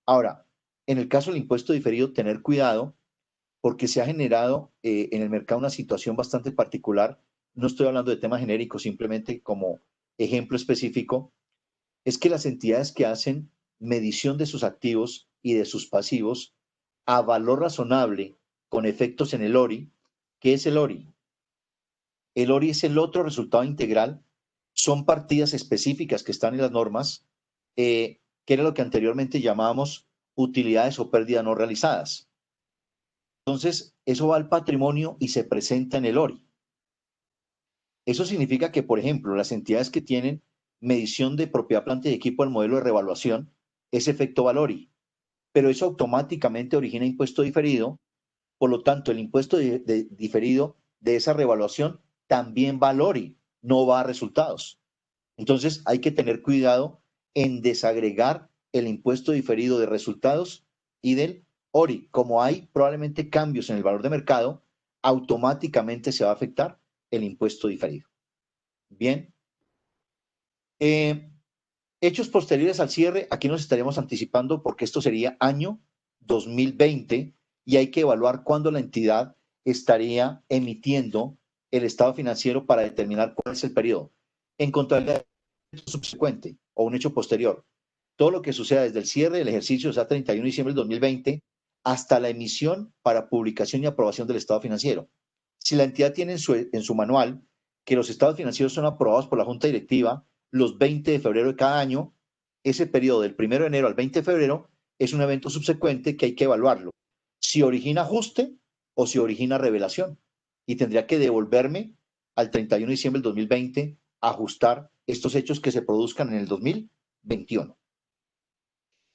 Ahora, en el caso del impuesto diferido, tener cuidado porque se ha generado en el mercado una situación bastante particular. No estoy hablando de temas genéricos, simplemente como ejemplo específico, es que las entidades que hacen medición de sus activos y de sus pasivos a valor razonable con efectos en el ORI. ¿Qué es el ORI? El ORI es el otro resultado integral, son partidas específicas que están en las normas, que era lo que anteriormente llamábamos utilidades o pérdidas no realizadas. Entonces, eso va al patrimonio y se presenta en el ORI. Eso significa que, por ejemplo, las entidades que tienen medición de propiedad, planta y equipo al modelo de revaluación, ese efecto va al ORI, pero eso automáticamente origina impuesto diferido, por lo tanto, el impuesto diferido de esa revaluación también va al ORI, no va a resultados. Entonces, hay que tener cuidado en desagregar el impuesto diferido de resultados y del ORI. Como hay probablemente cambios en el valor de mercado, automáticamente se va a afectar el impuesto diferido. Bien. Hechos posteriores al cierre, aquí nos estaríamos anticipando porque esto sería año 2020 y hay que evaluar cuándo la entidad estaría emitiendo el estado financiero para determinar cuál es el periodo. En contabilidad subsecuente o un hecho posterior, todo lo que suceda desde el cierre del ejercicio, o sea, 31 de diciembre del 2020, hasta la emisión para publicación y aprobación del estado financiero. Si la entidad tiene en su manual que los estados financieros son aprobados por la Junta Directiva los 20 de febrero de cada año, ese periodo del 1 de enero al 20 de febrero es un evento subsecuente que hay que evaluarlo. Si origina ajuste o si origina revelación. Y tendría que devolverme al 31 de diciembre del 2020 a ajustar estos hechos que se produzcan en el 2021.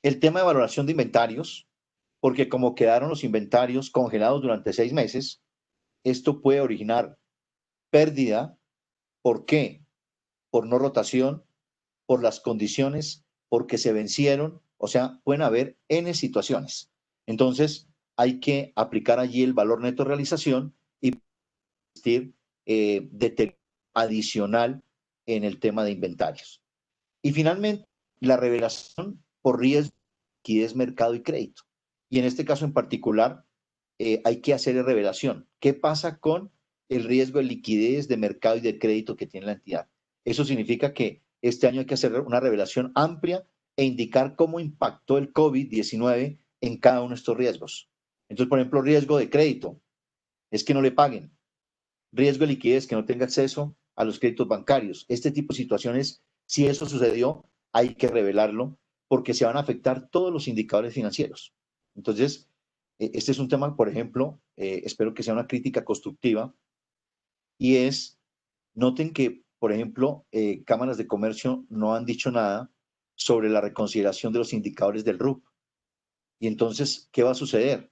El tema de valoración de inventarios, porque como quedaron los inventarios congelados durante 6 meses, esto puede originar pérdida. ¿Por qué? Por no rotación, por las condiciones, porque se vencieron, o sea, pueden haber N situaciones. Entonces, hay que aplicar allí el valor neto de realización y existir adicional en el tema de inventarios. Y finalmente, la revelación por riesgo, liquidez, mercado y crédito. Y en este caso en particular, hay que hacer revelación. ¿Qué pasa con el riesgo de liquidez, de mercado y de crédito que tiene la entidad? Eso significa que este año hay que hacer una revelación amplia e indicar cómo impactó el COVID-19 en cada uno de estos riesgos. Entonces, por ejemplo, riesgo de crédito es que no le paguen. Riesgo de liquidez, que no tenga acceso a los créditos bancarios. Este tipo de situaciones, si eso sucedió, hay que revelarlo porque se van a afectar todos los indicadores financieros. Entonces, este es un tema, por ejemplo, espero que sea una crítica constructiva, y es, noten que, por ejemplo, cámaras de comercio no han dicho nada sobre la reconsideración de los indicadores del RUP. Y entonces, ¿qué va a suceder?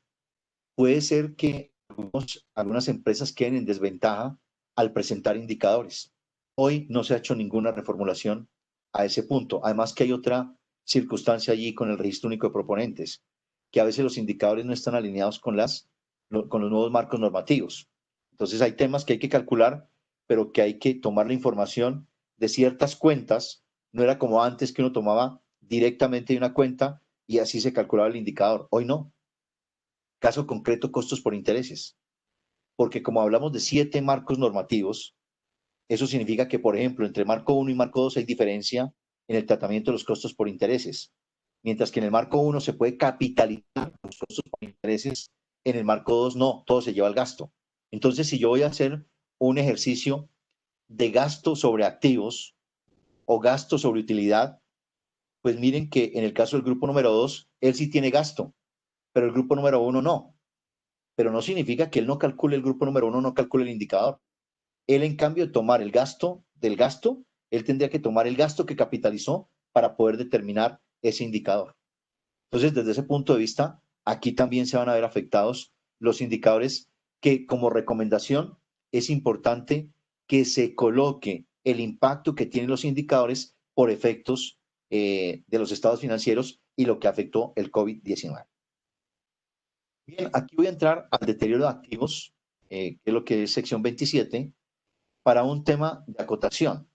Puede ser que algunas empresas queden en desventaja al presentar indicadores. Hoy no se ha hecho ninguna reformulación a ese punto. Además que hay otra circunstancia allí con el registro único de proponentes, que a veces los indicadores no están alineados con los nuevos marcos normativos. Entonces hay temas que hay que calcular, pero que hay que tomar la información de ciertas cuentas. No era como antes que uno tomaba directamente de una cuenta y así se calculaba el indicador. Hoy no. Caso concreto, costos por intereses. Porque como hablamos de 7 marcos normativos, eso significa que, por ejemplo, entre marco 1 y marco 2 hay diferencia en el tratamiento de los costos por intereses. Mientras que en el marco 1 se puede capitalizar los costos por intereses, en el marco 2 no, todo se lleva al gasto. Entonces, si yo voy a hacer un ejercicio de gasto sobre activos o gasto sobre utilidad, pues miren que en el caso del grupo número 2, él sí tiene gasto, pero el grupo número 1 no. Pero no significa que él no calcule el grupo número 1, no calcule el indicador. Él, en cambio de tomar el gasto del gasto, él tendría que tomar el gasto que capitalizó para poder determinar ese indicador. Entonces, desde ese punto de vista, aquí también se van a ver afectados los indicadores que, como recomendación, es importante que se coloque el impacto que tienen los indicadores por efectos de los estados financieros y lo que afectó el COVID-19. Bien, aquí voy a entrar al deterioro de activos, que es lo que es sección 27, para un tema de acotación.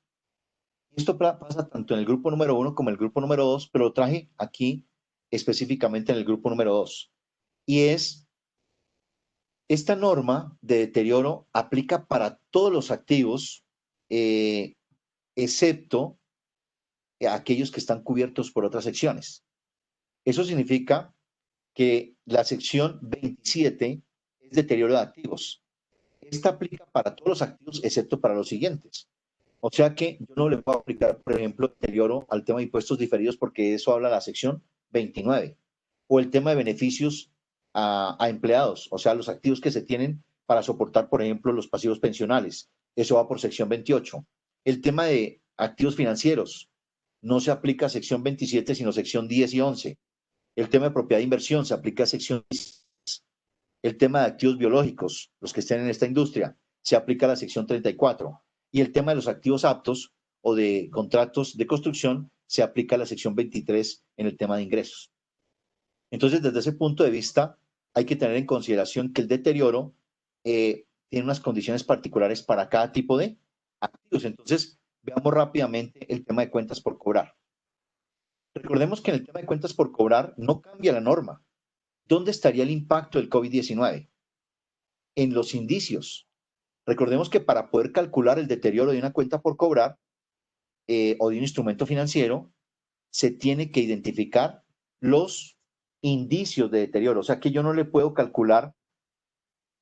Esto pasa tanto en el grupo número 1 como en el grupo número 2, pero lo traje aquí específicamente en el grupo número 2. Y es, esta norma de deterioro aplica para todos los activos, excepto aquellos que están cubiertos por otras secciones. Eso significa que la sección 27 es deterioro de activos. Esta aplica para todos los activos excepto para los siguientes. O sea que yo no le puedo aplicar, por ejemplo, deterioro al tema de impuestos diferidos porque eso habla la sección 29. O el tema de beneficios a empleados, o sea, los activos que se tienen para soportar, por ejemplo, los pasivos pensionales. Eso va por sección 28. El tema de activos financieros no se aplica a sección 27, sino sección 10 y 11. El tema de propiedad de inversión se aplica a sección 10. El tema de activos biológicos, los que estén en esta industria, se aplica a la sección 34. Y el tema de los activos aptos o de contratos de construcción se aplica a la sección 23 en el tema de ingresos. Entonces, desde ese punto de vista, hay que tener en consideración que el deterioro tiene unas condiciones particulares para cada tipo de activos. Entonces, veamos rápidamente el tema de cuentas por cobrar. Recordemos que en el tema de cuentas por cobrar no cambia la norma. ¿Dónde estaría el impacto del COVID-19? En los indicios. Recordemos que para poder calcular el deterioro de una cuenta por cobrar o de un instrumento financiero, se tiene que identificar los indicios de deterioro. O sea que yo no le puedo calcular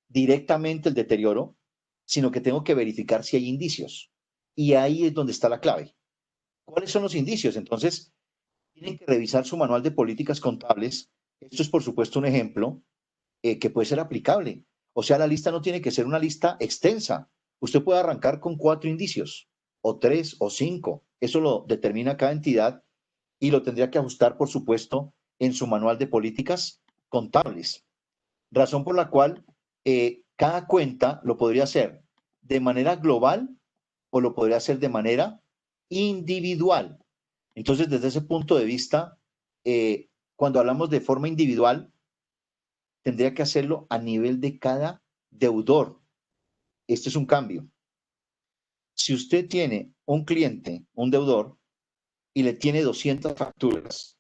directamente el deterioro, sino que tengo que verificar si hay indicios. Y ahí es donde está la clave. ¿Cuáles son los indicios? Entonces, tienen que revisar su manual de políticas contables. Esto es, por supuesto, un ejemplo que puede ser aplicable. O sea, la lista no tiene que ser una lista extensa. Usted puede arrancar con 4 indicios, o 3, o 5. Eso lo determina cada entidad y lo tendría que ajustar, por supuesto, en su manual de políticas contables. Razón por la cual cada cuenta lo podría hacer de manera global o lo podría hacer de manera individual. Entonces, desde ese punto de vista, cuando hablamos de forma individual, tendría que hacerlo a nivel de cada deudor. Este es un cambio. Si usted tiene un cliente, un deudor, y le tiene 200 facturas,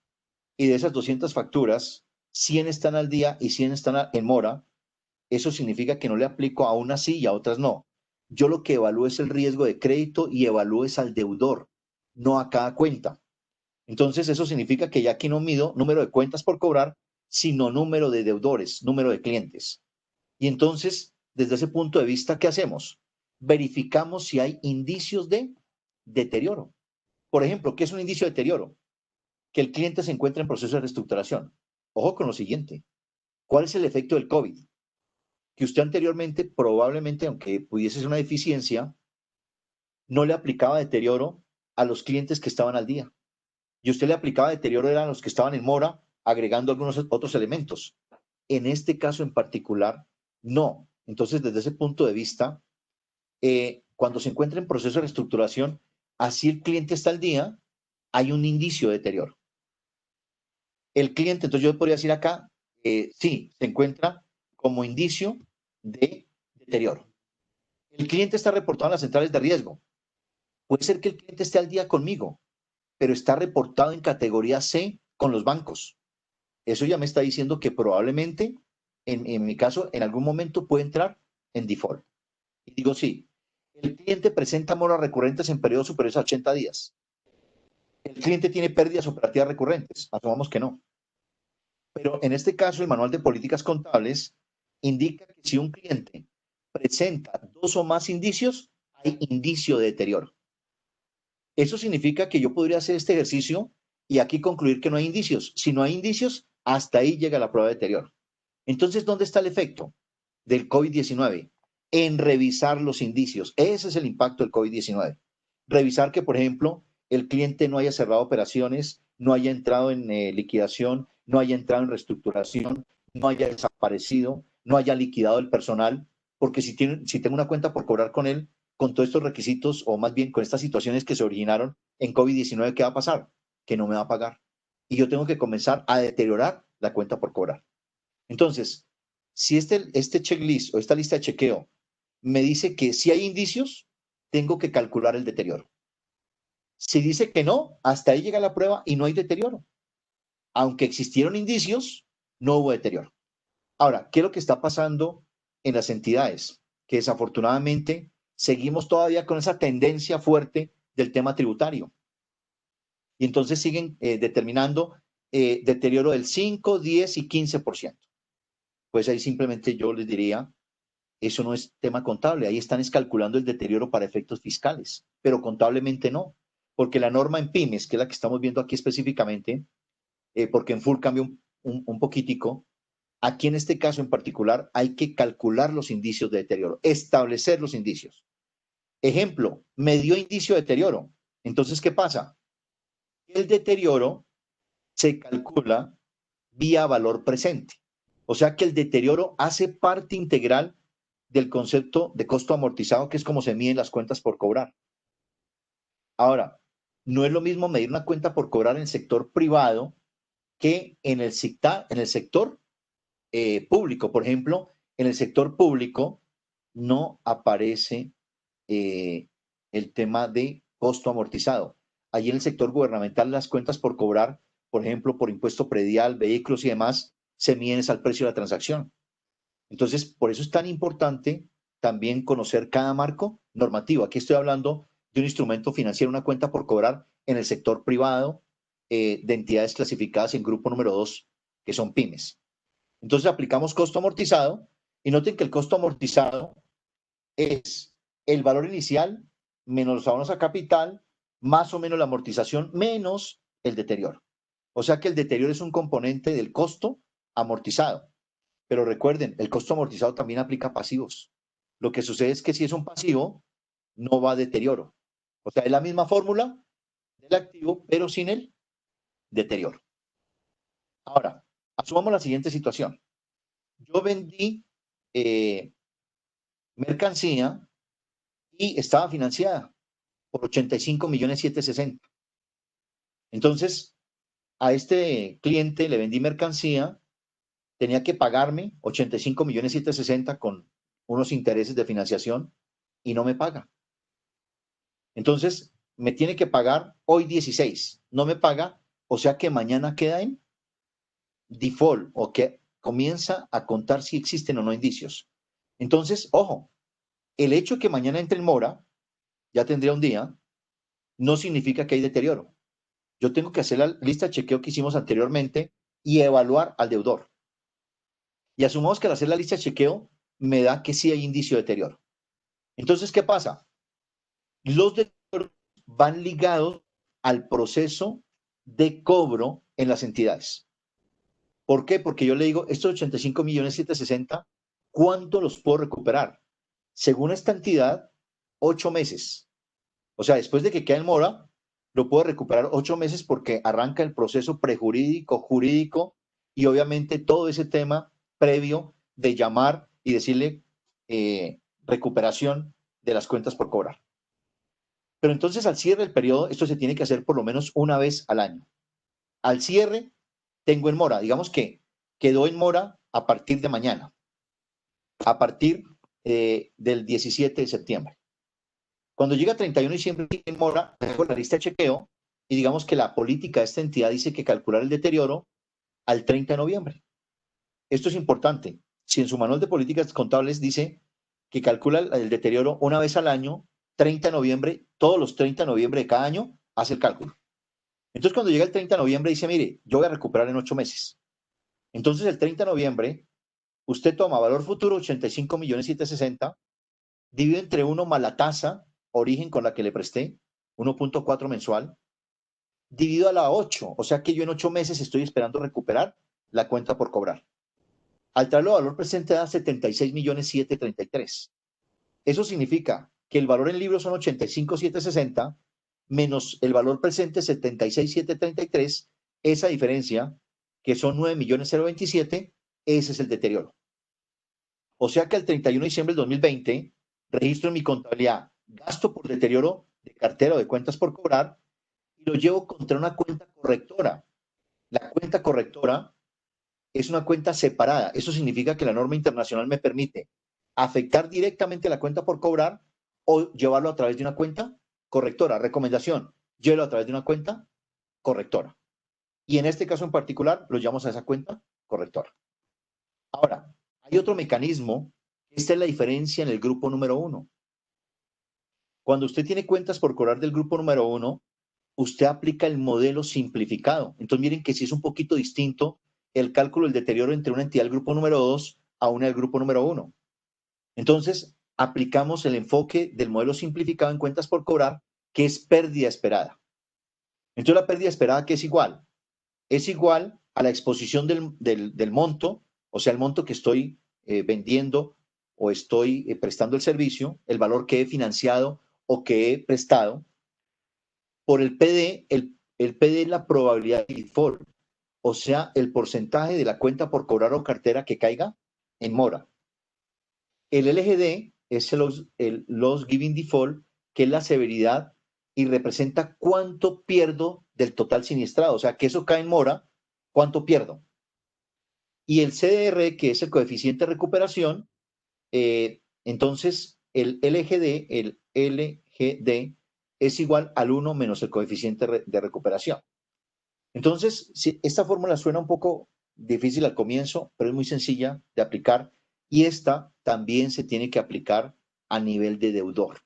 y de esas 200 facturas, 100 están al día y 100 están en mora, eso significa que no le aplico a unas sí y a otras no. Yo lo que evalúo es el riesgo de crédito y evalúo es al deudor, no a cada cuenta. Entonces, eso significa que ya aquí no mido número de cuentas por cobrar, sino número de deudores, número de clientes. Y entonces, desde ese punto de vista, ¿qué hacemos? Verificamos si hay indicios de deterioro. Por ejemplo, ¿qué es un indicio de deterioro? Que el cliente se encuentra en proceso de reestructuración. Ojo con lo siguiente. ¿Cuál es el efecto del COVID? que usted anteriormente, probablemente, aunque pudiese ser una deficiencia, no le aplicaba deterioro a los clientes que estaban al día. Y usted le aplicaba deterioro eran los que estaban en mora, agregando algunos otros elementos. En este caso en particular, no. Entonces, desde ese punto de vista, cuando se encuentra en proceso de reestructuración, así el cliente está al día, hay un indicio de deterioro. El cliente, entonces yo podría decir acá, sí, se encuentra como indicio de deterioro. El cliente está reportado en las centrales de riesgo. Puede ser que el cliente esté al día conmigo, pero está reportado en categoría C con los bancos. Eso ya me está diciendo que probablemente, en mi caso, en algún momento puede entrar en default. Y digo, sí, el cliente presenta moras recurrentes en periodos superiores a 80 días. El cliente tiene pérdidas operativas recurrentes. Asumamos que no. Pero en este caso, el Manual de Políticas Contables indica que si un cliente presenta 2 o más indicios, hay indicio de deterioro. Eso significa que yo podría hacer este ejercicio y aquí concluir que no hay indicios. Si no hay indicios, hasta ahí llega la prueba de deterioro. Entonces, ¿dónde está el efecto del COVID-19? En revisar los indicios. Ese es el impacto del COVID-19. Revisar que, por ejemplo, el cliente no haya cerrado operaciones, no haya entrado en liquidación, no haya entrado en reestructuración, no haya desaparecido, no haya liquidado el personal, porque si tengo una cuenta por cobrar con él, con todos estos requisitos, o más bien con estas situaciones que se originaron en COVID-19, ¿qué va a pasar? Que no me va a pagar. Y yo tengo que comenzar a deteriorar la cuenta por cobrar. Entonces, si este checklist o esta lista de chequeo me dice que si hay indicios, tengo que calcular el deterioro. Si dice que no, hasta ahí llega la prueba y no hay deterioro. Aunque existieron indicios, no hubo deterioro. Ahora, ¿qué es lo que está pasando en las entidades? Que desafortunadamente seguimos todavía con esa tendencia fuerte del tema tributario. Y entonces siguen determinando deterioro del 5, 10 y 15%. Pues ahí simplemente yo les diría, eso no es tema contable, ahí están calculando el deterioro para efectos fiscales, pero contablemente no, porque la norma en pymes, que es la que estamos viendo aquí específicamente, porque en full cambia un poquitico, aquí en este caso en particular hay que calcular los indicios de deterioro, establecer los indicios. Ejemplo, me dio indicio de deterioro. Entonces, ¿qué pasa? El deterioro se calcula vía valor presente. O sea que el deterioro hace parte integral del concepto de costo amortizado, que es como se miden las cuentas por cobrar. Ahora, no es lo mismo medir una cuenta por cobrar en el sector privado que en el sector público. Por ejemplo, en el sector público no aparece el tema de costo amortizado. Allí en el sector gubernamental las cuentas por cobrar, por ejemplo, por impuesto predial, vehículos y demás, se miden al precio de la transacción. Entonces, por eso es tan importante también conocer cada marco normativo. Aquí estoy hablando de un instrumento financiero, una cuenta por cobrar en el sector privado de entidades clasificadas en grupo número 2, que son pymes. Entonces aplicamos costo amortizado y noten que el costo amortizado es el valor inicial menos los abonos a capital, más o menos la amortización, menos el deterioro. O sea que el deterioro es un componente del costo amortizado. Pero recuerden, el costo amortizado también aplica pasivos. Lo que sucede es que si es un pasivo, no va a deterioro. O sea, es la misma fórmula del activo, pero sin el deterioro. Ahora, asumamos la siguiente situación. Yo vendí mercancía y estaba financiada por 85.760.000. Entonces, a este cliente le vendí mercancía, tenía que pagarme 85.760.000 con unos intereses de financiación y no me paga. Entonces, me tiene que pagar hoy 16, no me paga, o sea que mañana queda en default o que comienza a contar si existen o no indicios. Entonces, ojo, el hecho de que mañana entre en mora, ya tendría un día, no significa que hay deterioro. Yo tengo que hacer la lista de chequeo que hicimos anteriormente y evaluar al deudor. Y asumamos que al hacer la lista de chequeo me da que sí hay indicio de deterioro. Entonces, ¿qué pasa? Los deterioros van ligados al proceso de cobro en las entidades. ¿Por qué? Porque yo le digo, estos 85.760.000 ¿Cuándo los puedo recuperar? Según esta entidad, 8 meses. O sea, después de que queda en mora, lo puedo recuperar 8 meses porque arranca el proceso prejurídico, jurídico y obviamente todo ese tema previo de llamar y decirle recuperación de las cuentas por cobrar. Pero entonces al cierre del periodo, esto se tiene que hacer por lo menos una vez al año. Al cierre, tengo en mora, digamos que quedó en mora a partir de mañana, a partir del 17 de septiembre. Cuando llega 31 de diciembre en mora, tengo la lista de chequeo y digamos que la política de esta entidad dice que calcular el deterioro al 30 de noviembre. Esto es importante. Si en su manual de políticas contables dice que calcula el deterioro una vez al año, 30 de noviembre, todos los 30 de noviembre de cada año, hace el cálculo. Entonces, cuando llega el 30 de noviembre, dice, mire, yo voy a recuperar en 8 meses. Entonces, el 30 de noviembre, usted toma valor futuro 85.760.000, divide entre 1 más la tasa origen con la que le presté, 1.4 mensual, dividido a la 8, o sea que yo en 8 meses estoy esperando recuperar la cuenta por cobrar. Al traerlo a valor presente da 76.733.000. Eso significa que el valor en libros son 85.760 menos el valor presente 76.733, esa diferencia, que son 9.027.000, ese es el deterioro. O sea que al 31 de diciembre del 2020 registro en mi contabilidad gasto por deterioro de cartera o de cuentas por cobrar y lo llevo contra una cuenta correctora. La cuenta correctora es una cuenta separada. Eso significa que la norma internacional me permite afectar directamente la cuenta por cobrar o llevarlo a través de una cuenta correctora. Recomendación, llévelo a través de una cuenta correctora. Y en este caso en particular, lo llamamos a esa cuenta correctora. Ahora, hay otro mecanismo. Esta es la diferencia en el grupo número 1. Cuando usted tiene cuentas por cobrar del grupo número 1, usted aplica el modelo simplificado. Entonces miren que sí es un poquito distinto el cálculo del deterioro entre una entidad del grupo número 2 a una del grupo número 1. Entonces, aplicamos el enfoque del modelo simplificado en cuentas por cobrar, que es pérdida esperada. Entonces, la pérdida esperada, ¿qué es igual? Es igual a la exposición del monto, o sea, el monto que estoy vendiendo o estoy prestando el servicio, el valor que he financiado o que he prestado, por el PD. El PD es la probabilidad de default, o sea, el porcentaje de la cuenta por cobrar o cartera que caiga en mora. El LGD es el Loss Given Default, que es la severidad y representa cuánto pierdo del total siniestrado, o sea, que eso cae en mora, cuánto pierdo. Y el CDR, que es el coeficiente de recuperación, entonces el LGD es igual al 1 menos el coeficiente de recuperación. Entonces, esta fórmula suena un poco difícil al comienzo, pero es muy sencilla de aplicar y esta también se tiene que aplicar a nivel de deudor,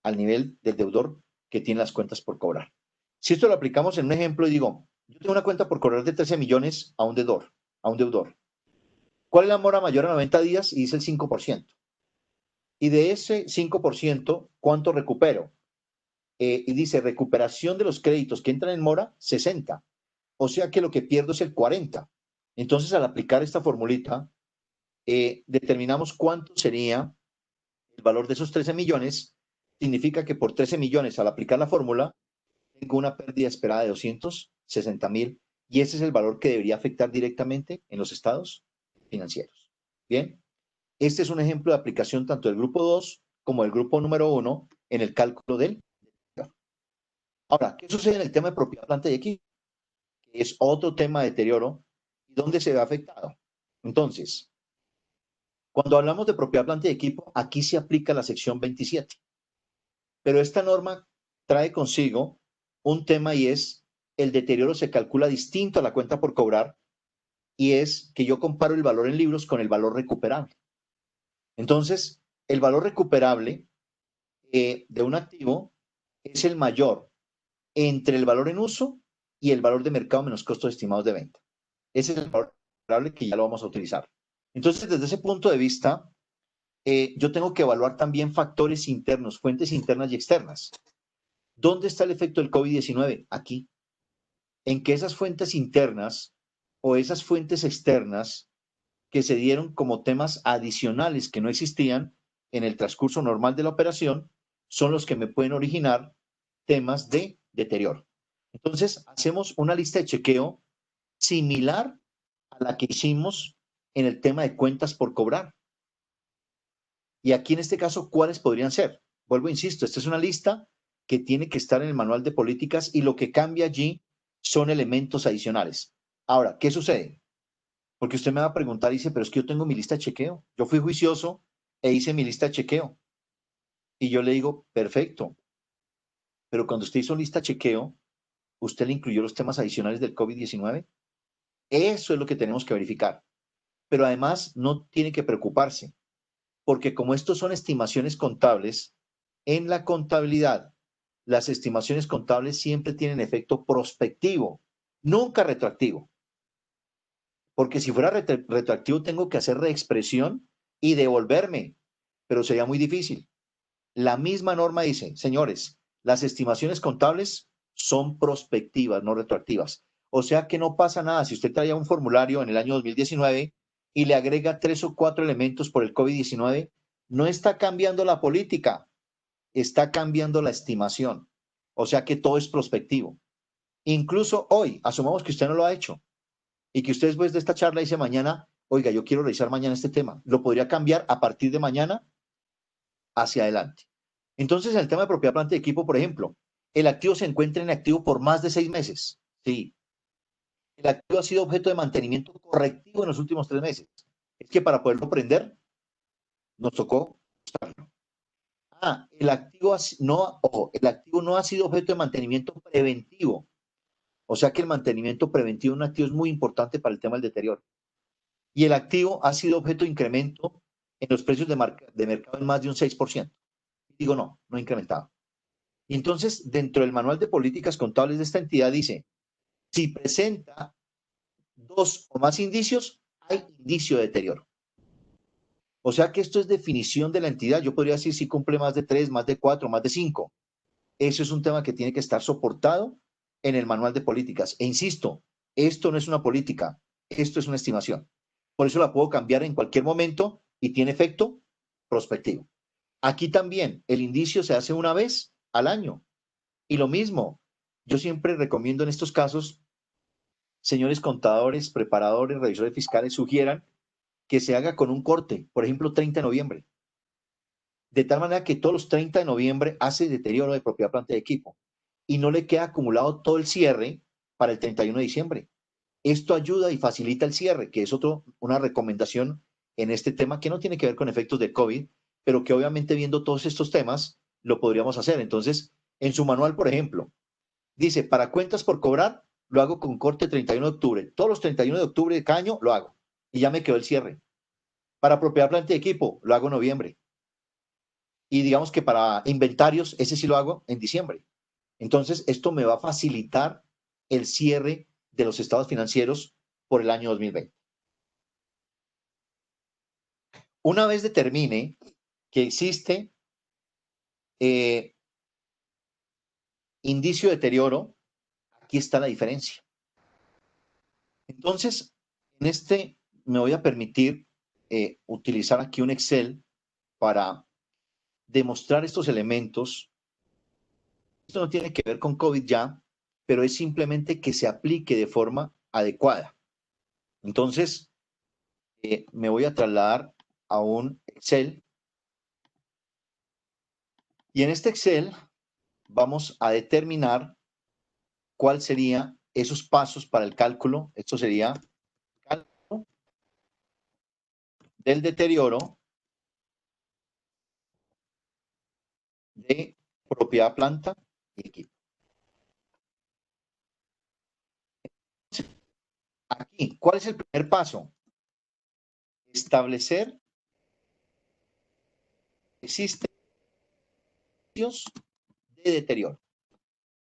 al nivel del deudor que tiene las cuentas por cobrar. Si esto lo aplicamos en un ejemplo y digo, yo tengo una cuenta por cobrar de 13 millones a un deudor. ¿Cuál es la mora mayor a 90 días? Y dice el 5%. Y de ese 5%, ¿cuánto recupero? Y dice recuperación de los créditos que entran en mora, 60. O sea que lo que pierdo es el 40. Entonces, al aplicar esta formulita, determinamos cuánto sería el valor de esos 13 millones. Significa que por 13 millones, al aplicar la fórmula, tengo una pérdida esperada de 260.000 y ese es el valor que debería afectar directamente en los estados financieros. Bien, este es un ejemplo de aplicación tanto del grupo 2 como del grupo número 1 en el cálculo del deterioro. Ahora, ¿qué sucede en el tema de propiedad, planta y equipo? Que es otro tema de deterioro y dónde se ve afectado. Entonces, cuando hablamos de propiedad, planta y equipo, aquí se aplica la sección 27. Pero esta norma trae consigo un tema y es el deterioro se calcula distinto a la cuenta por cobrar y es que yo comparo el valor en libros con el valor recuperable. Entonces, el valor recuperable de un activo es el mayor entre el valor en uso y el valor de mercado menos costos estimados de venta. Ese es el valor recuperable que ya lo vamos a utilizar. Entonces, desde ese punto de vista, yo tengo que evaluar también factores internos, fuentes internas y externas. ¿Dónde está el efecto del COVID-19? Aquí. En que esas fuentes internas o esas fuentes externas que se dieron como temas adicionales que no existían en el transcurso normal de la operación son los que me pueden originar temas de deterioro. Entonces, hacemos una lista de chequeo similar a la que hicimos en el tema de cuentas por cobrar. Y aquí en este caso, ¿cuáles podrían ser? Vuelvo, insisto, esta es una lista que tiene que estar en el manual de políticas y lo que cambia allí son elementos adicionales. Ahora, ¿qué sucede? Porque usted me va a preguntar y dice, pero es que yo tengo mi lista de chequeo. Yo fui juicioso e hice mi lista de chequeo. Y yo le digo, perfecto, pero cuando usted hizo lista de chequeo, ¿usted le incluyó los temas adicionales del COVID-19? Eso es lo que tenemos que verificar. Pero además no tiene que preocuparse, porque como estos son estimaciones contables, en la contabilidad, las estimaciones contables siempre tienen efecto prospectivo, nunca retroactivo. Porque si fuera retroactivo tengo que hacer reexpresión y devolverme, pero sería muy difícil. La misma norma dice, señores, las estimaciones contables son prospectivas, no retroactivas. O sea que no pasa nada si usted traía un formulario en el año 2019 y le agrega 3 o 4 elementos por el COVID-19, no está cambiando la política, está cambiando la estimación. O sea que todo es prospectivo. Incluso hoy, asumamos que usted no lo ha hecho y que usted después de esta charla dice mañana, oiga, yo quiero revisar mañana este tema. Lo podría cambiar a partir de mañana hacia adelante. Entonces, en el tema de propiedad, planta y equipo, por ejemplo, el activo se encuentra en activo por más de 6 meses. Sí. El activo ha sido objeto de mantenimiento correctivo en los últimos 3 meses. Es que para poderlo prender, nos tocó usarlo. El activo no, ojo, el activo no ha sido objeto de mantenimiento preventivo. O sea que el mantenimiento preventivo de un activo es muy importante para el tema del deterioro. Y el activo ha sido objeto de incremento en los precios de mercado en más de un 6%. Digo, no, no ha incrementado. Y entonces, dentro del manual de políticas contables de esta entidad dice, si presenta 2 o más indicios, hay indicio de deterioro. O sea que esto es definición de la entidad. Yo podría decir si cumple más de 3, más de 4, más de 5. Eso es un tema que tiene que estar soportado en el manual de políticas. E insisto, esto no es una política, esto es una estimación. Por eso la puedo cambiar en cualquier momento y tiene efecto prospectivo. Aquí también el indicio se hace una vez al año. Y lo mismo, yo siempre recomiendo en estos casos, señores contadores, preparadores, revisores fiscales, sugieran que se haga con un corte, por ejemplo, 30 de noviembre. De tal manera que todos los 30 de noviembre hace deterioro de propiedad, planta y equipo y no le queda acumulado todo el cierre para el 31 de diciembre. Esto ayuda y facilita el cierre, que es una recomendación en este tema que no tiene que ver con efectos de COVID, pero que obviamente viendo todos estos temas lo podríamos hacer. Entonces, en su manual, por ejemplo, dice, para cuentas por cobrar, lo hago con corte 31 de octubre. Todos los 31 de octubre de cada año lo hago. Y ya me quedó el cierre. Para propiedad, planta y equipo, lo hago en noviembre. Y digamos que para inventarios, ese sí lo hago en diciembre. Entonces, esto me va a facilitar el cierre de los estados financieros por el año 2020. Una vez determine que existe indicio de deterioro, aquí está la diferencia. Entonces, en este me voy a permitir utilizar aquí un Excel para demostrar estos elementos. Esto no tiene que ver con COVID ya, pero es simplemente que se aplique de forma adecuada. Entonces, me voy a trasladar a un Excel y en este Excel vamos a determinar cuál sería esos pasos para el cálculo. Esto sería cálculo del deterioro de propiedad, planta y equipo. Aquí, ¿cuál es el primer paso? Establecer existen indicios de deterioro.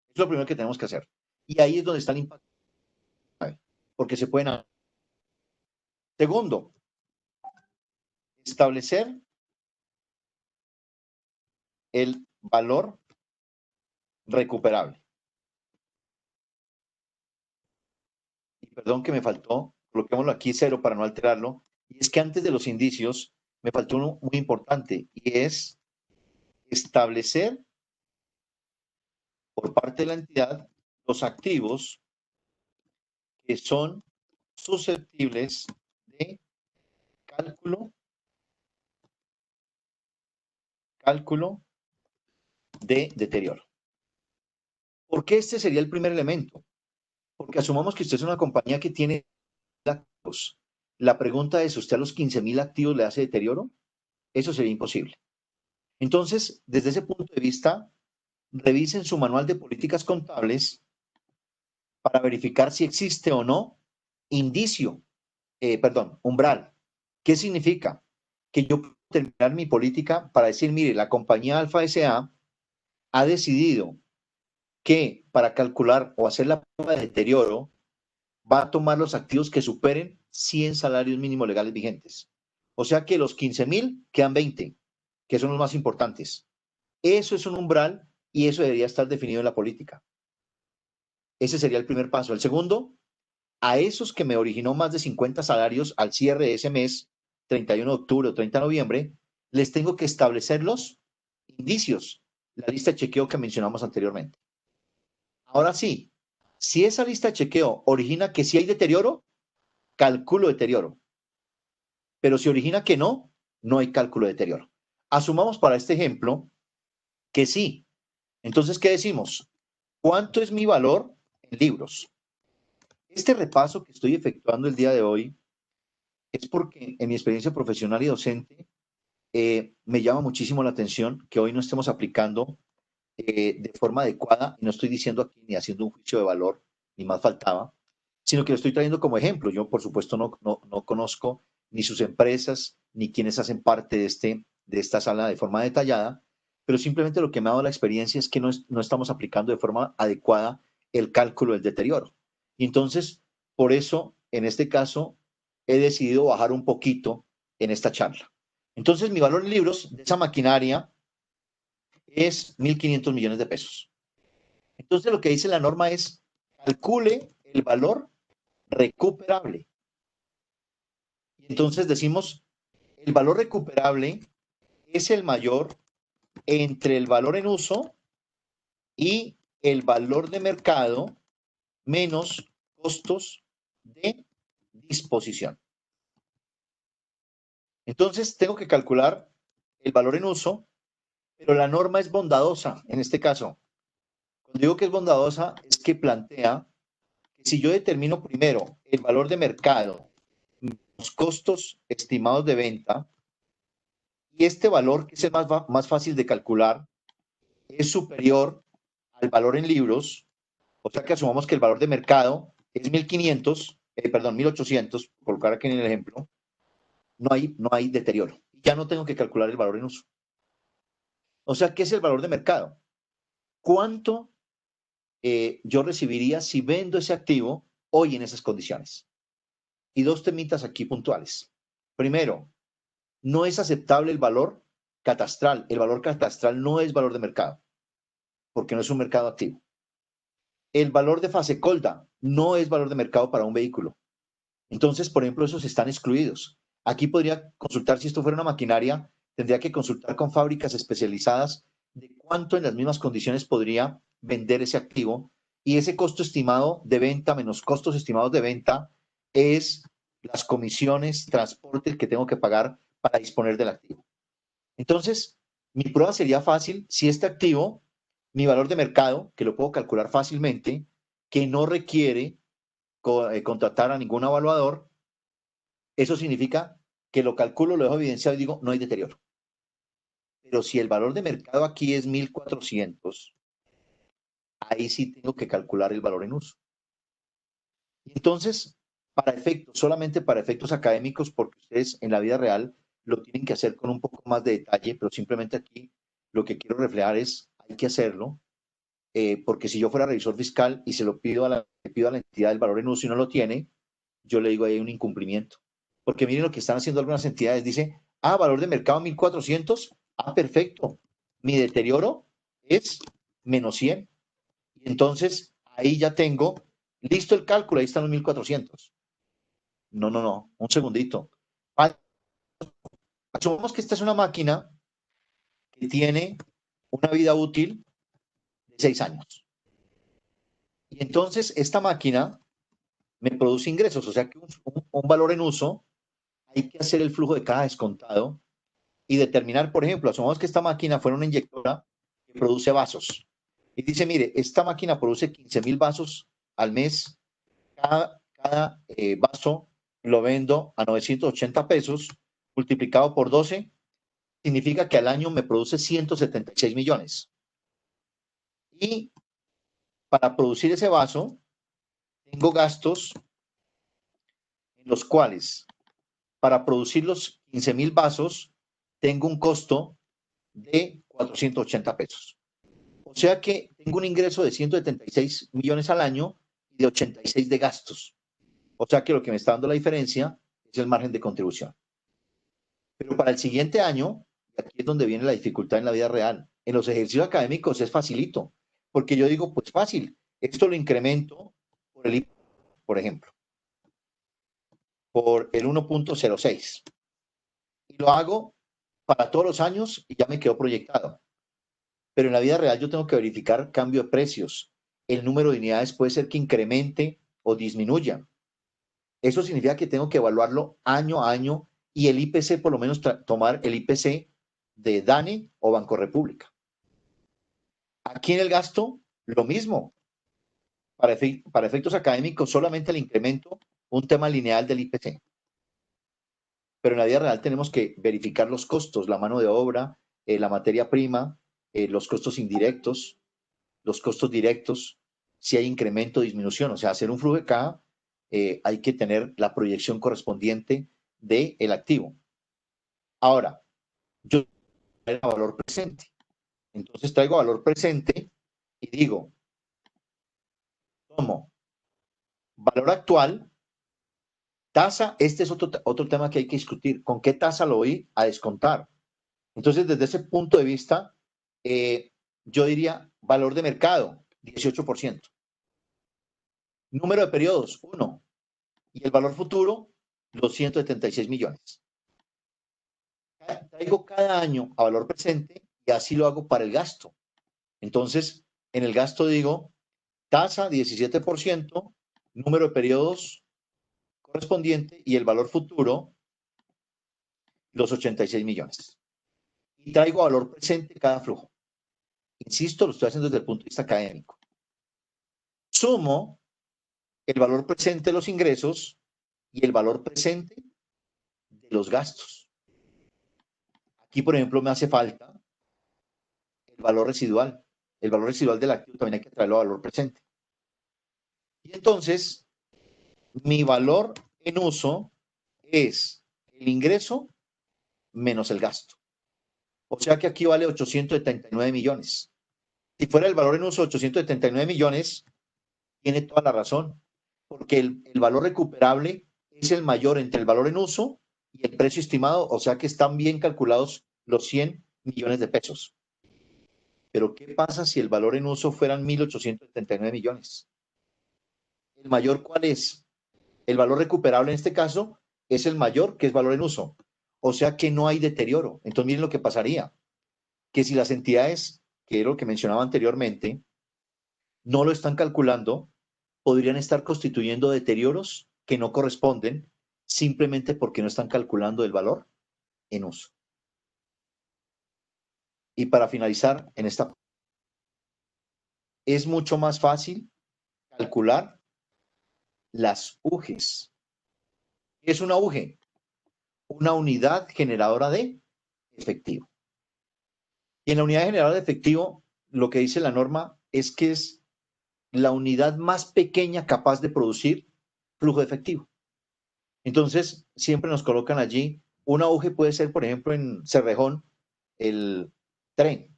Es lo primero que tenemos que hacer. Y ahí es donde está el impacto, porque se pueden. Segundo, establecer el valor recuperable. Y perdón que me faltó, coloquémoslo aquí 0 para no alterarlo. Y es que antes de los indicios me faltó uno muy importante y es establecer por parte de la entidad los activos que son susceptibles de cálculo de deterioro. ¿Por qué este sería el primer elemento? Porque asumamos que usted es una compañía que tiene activos. La pregunta es, ¿usted a los 15.000 activos le hace deterioro? Eso sería imposible. Entonces, desde ese punto de vista, revisen su manual de políticas contables para verificar si existe o no umbral. ¿Qué significa? Que yo puedo terminar mi política para decir, mire, la compañía Alfa S.A. ha decidido que para calcular o hacer la prueba de deterioro va a tomar los activos que superen 100 salarios mínimos legales vigentes. O sea que los 15.000 quedan 20, que son los más importantes. Eso es un umbral y eso debería estar definido en la política. Ese sería el primer paso. El segundo, a esos que me originó más de 50 salarios al cierre de ese mes, 31 de octubre o 30 de noviembre, les tengo que establecer los indicios, la lista de chequeo que mencionamos anteriormente. Ahora sí, si esa lista de chequeo origina que sí hay deterioro, calculo deterioro. Pero si origina que no, no hay cálculo de deterioro. Asumamos para este ejemplo que sí. Entonces, ¿qué decimos? ¿Cuánto es mi valor en libros? Este repaso que estoy efectuando el día de hoy es porque en mi experiencia profesional y docente me llama muchísimo la atención que hoy no estemos aplicando de forma adecuada, y no estoy diciendo aquí ni haciendo un juicio de valor, ni más faltaba, sino que lo estoy trayendo como ejemplo. Yo, por supuesto, no conozco ni sus empresas, ni quienes hacen parte de esta sala de forma detallada, pero simplemente lo que me ha dado la experiencia es que no estamos aplicando de forma adecuada el cálculo del deterioro. Y entonces, por eso, en este caso, he decidido bajar un poquito en esta charla. Entonces, mi valor en libros de esa maquinaria es 1.500 millones de pesos. Entonces, lo que dice la norma es, calcule el valor recuperable. Y entonces decimos, el valor recuperable es el mayor entre el valor en uso y el valor de mercado menos costos de disposición. Entonces, tengo que calcular el valor en uso, pero la norma es bondadosa en este caso. Cuando digo que es bondadosa, es que plantea que si yo determino primero el valor de mercado, los costos estimados de venta, y este valor, que es el más fácil de calcular, es superior al valor en libros, o sea que asumamos que el valor de mercado es 1.800, por colocar aquí en el ejemplo, no hay deterioro. Ya no tengo que calcular el valor en uso. O sea, ¿qué es el valor de mercado? ¿Cuánto yo recibiría si vendo ese activo hoy en esas condiciones? Y dos temitas aquí puntuales. Primero, no es aceptable el valor catastral. El valor catastral no es valor de mercado, porque no es un mercado activo. El valor de fase colda no es valor de mercado para un vehículo. Entonces, por ejemplo, esos están excluidos. Aquí podría consultar, si esto fuera una maquinaria, tendría que consultar con fábricas especializadas de cuánto en las mismas condiciones podría vender ese activo, y ese costo estimado de venta menos costos estimados de venta es las comisiones, transporte que tengo que pagar para disponer del activo. Entonces, mi prueba sería fácil si este activo, mi valor de mercado, que lo puedo calcular fácilmente, que no requiere contratar a ningún evaluador, eso significa que lo calculo, lo dejo evidenciado y digo, no hay deterioro. Pero si el valor de mercado aquí es 1.400, ahí sí tengo que calcular el valor en uso. Entonces, solamente para efectos académicos, porque ustedes en la vida real lo tienen que hacer con un poco más de detalle, pero simplemente aquí lo que quiero reflejar es, hay que hacerlo, porque si yo fuera revisor fiscal y se lo pido le pido a la entidad el valor en uso y no lo tiene, yo le digo ahí hay un incumplimiento. Porque miren lo que están haciendo algunas entidades, dice, valor de mercado 1.400, perfecto, mi deterioro es menos 100. Y entonces ahí ya tengo listo el cálculo, ahí están los 1.400. No, un segundito. Asumamos que esta es una máquina que tiene una vida útil de 6 años. Y entonces esta máquina me produce ingresos, o sea que un valor en uso, hay que hacer el flujo de caja descontado y determinar, por ejemplo, asumamos que esta máquina fuera una inyectora que produce vasos. Y dice, mire, esta máquina produce 15,000 vasos al mes, cada vaso lo vendo a 980 pesos, multiplicado por 12, significa que al año me produce 176 millones. Y para producir ese vaso, tengo gastos en los cuales, para producir los 15,000 vasos, tengo un costo de 480 pesos. O sea que tengo un ingreso de 176 millones al año y de 86 de gastos. O sea que lo que me está dando la diferencia es el margen de contribución. Pero para el siguiente año, y aquí es donde viene la dificultad en la vida real, en los ejercicios académicos es facilito, porque yo digo, pues fácil, esto lo incremento por el IPC, por ejemplo, por el 1.06. Y lo hago para todos los años y ya me quedó proyectado. Pero en la vida real yo tengo que verificar cambio de precios. El número de unidades puede ser que incremente o disminuya. Eso significa que tengo que evaluarlo año a año y el IPC, por lo menos tomar el IPC de DANE o Banco República. Aquí en el gasto, lo mismo. Para efectos académicos, solamente el incremento, un tema lineal del IPC. Pero en la vida real tenemos que verificar los costos, la mano de obra, la materia prima, los costos indirectos, los costos directos, si hay incremento o disminución. O sea, hacer un flujo de caja, hay que tener la proyección correspondiente del activo. Ahora, yo traigo valor presente. Entonces traigo valor presente y digo, tomo valor actual, tasa, este es otro tema que hay que discutir. ¿Con qué tasa lo voy a descontar? Entonces, desde ese punto de vista, yo diría valor de mercado, 18%. Número de periodos, 1. Y el valor futuro, los 176 millones. Traigo cada año a valor presente y así lo hago para el gasto. Entonces, en el gasto digo, tasa 17%, número de periodos correspondiente y el valor futuro, los 86 millones. Y traigo a valor presente cada flujo. Insisto, lo estoy haciendo desde el punto de vista académico. Sumo el valor presente de los ingresos y el valor presente de los gastos. Aquí, por ejemplo, me hace falta el valor residual. El valor residual del activo también hay que traerlo a valor presente. Y entonces, mi valor en uso es el ingreso menos el gasto. O sea que aquí vale 879 millones. Si fuera el valor en uso 879 millones, tiene toda la razón, porque el valor recuperable es el mayor entre el valor en uso y el precio estimado, o sea que están bien calculados los 100 millones de pesos. Pero ¿qué pasa si el valor en uso fueran 1.879 millones? ¿El mayor cuál es? El valor recuperable en este caso es el mayor, que es valor en uso. O sea que no hay deterioro. Entonces miren lo que pasaría, que si las entidades, que es lo que mencionaba anteriormente, no lo están calculando, podrían estar constituyendo deterioros que no corresponden simplemente porque no están calculando el valor en uso. Y para finalizar, es mucho más fácil calcular las UGEs. ¿Qué es una UGE? Una unidad generadora de efectivo. Y en la unidad generadora de efectivo, lo que dice la norma es que es la unidad más pequeña capaz de producir flujo de efectivo. Entonces, siempre nos colocan allí, una UGE puede ser, por ejemplo, en Cerrejón, el tren,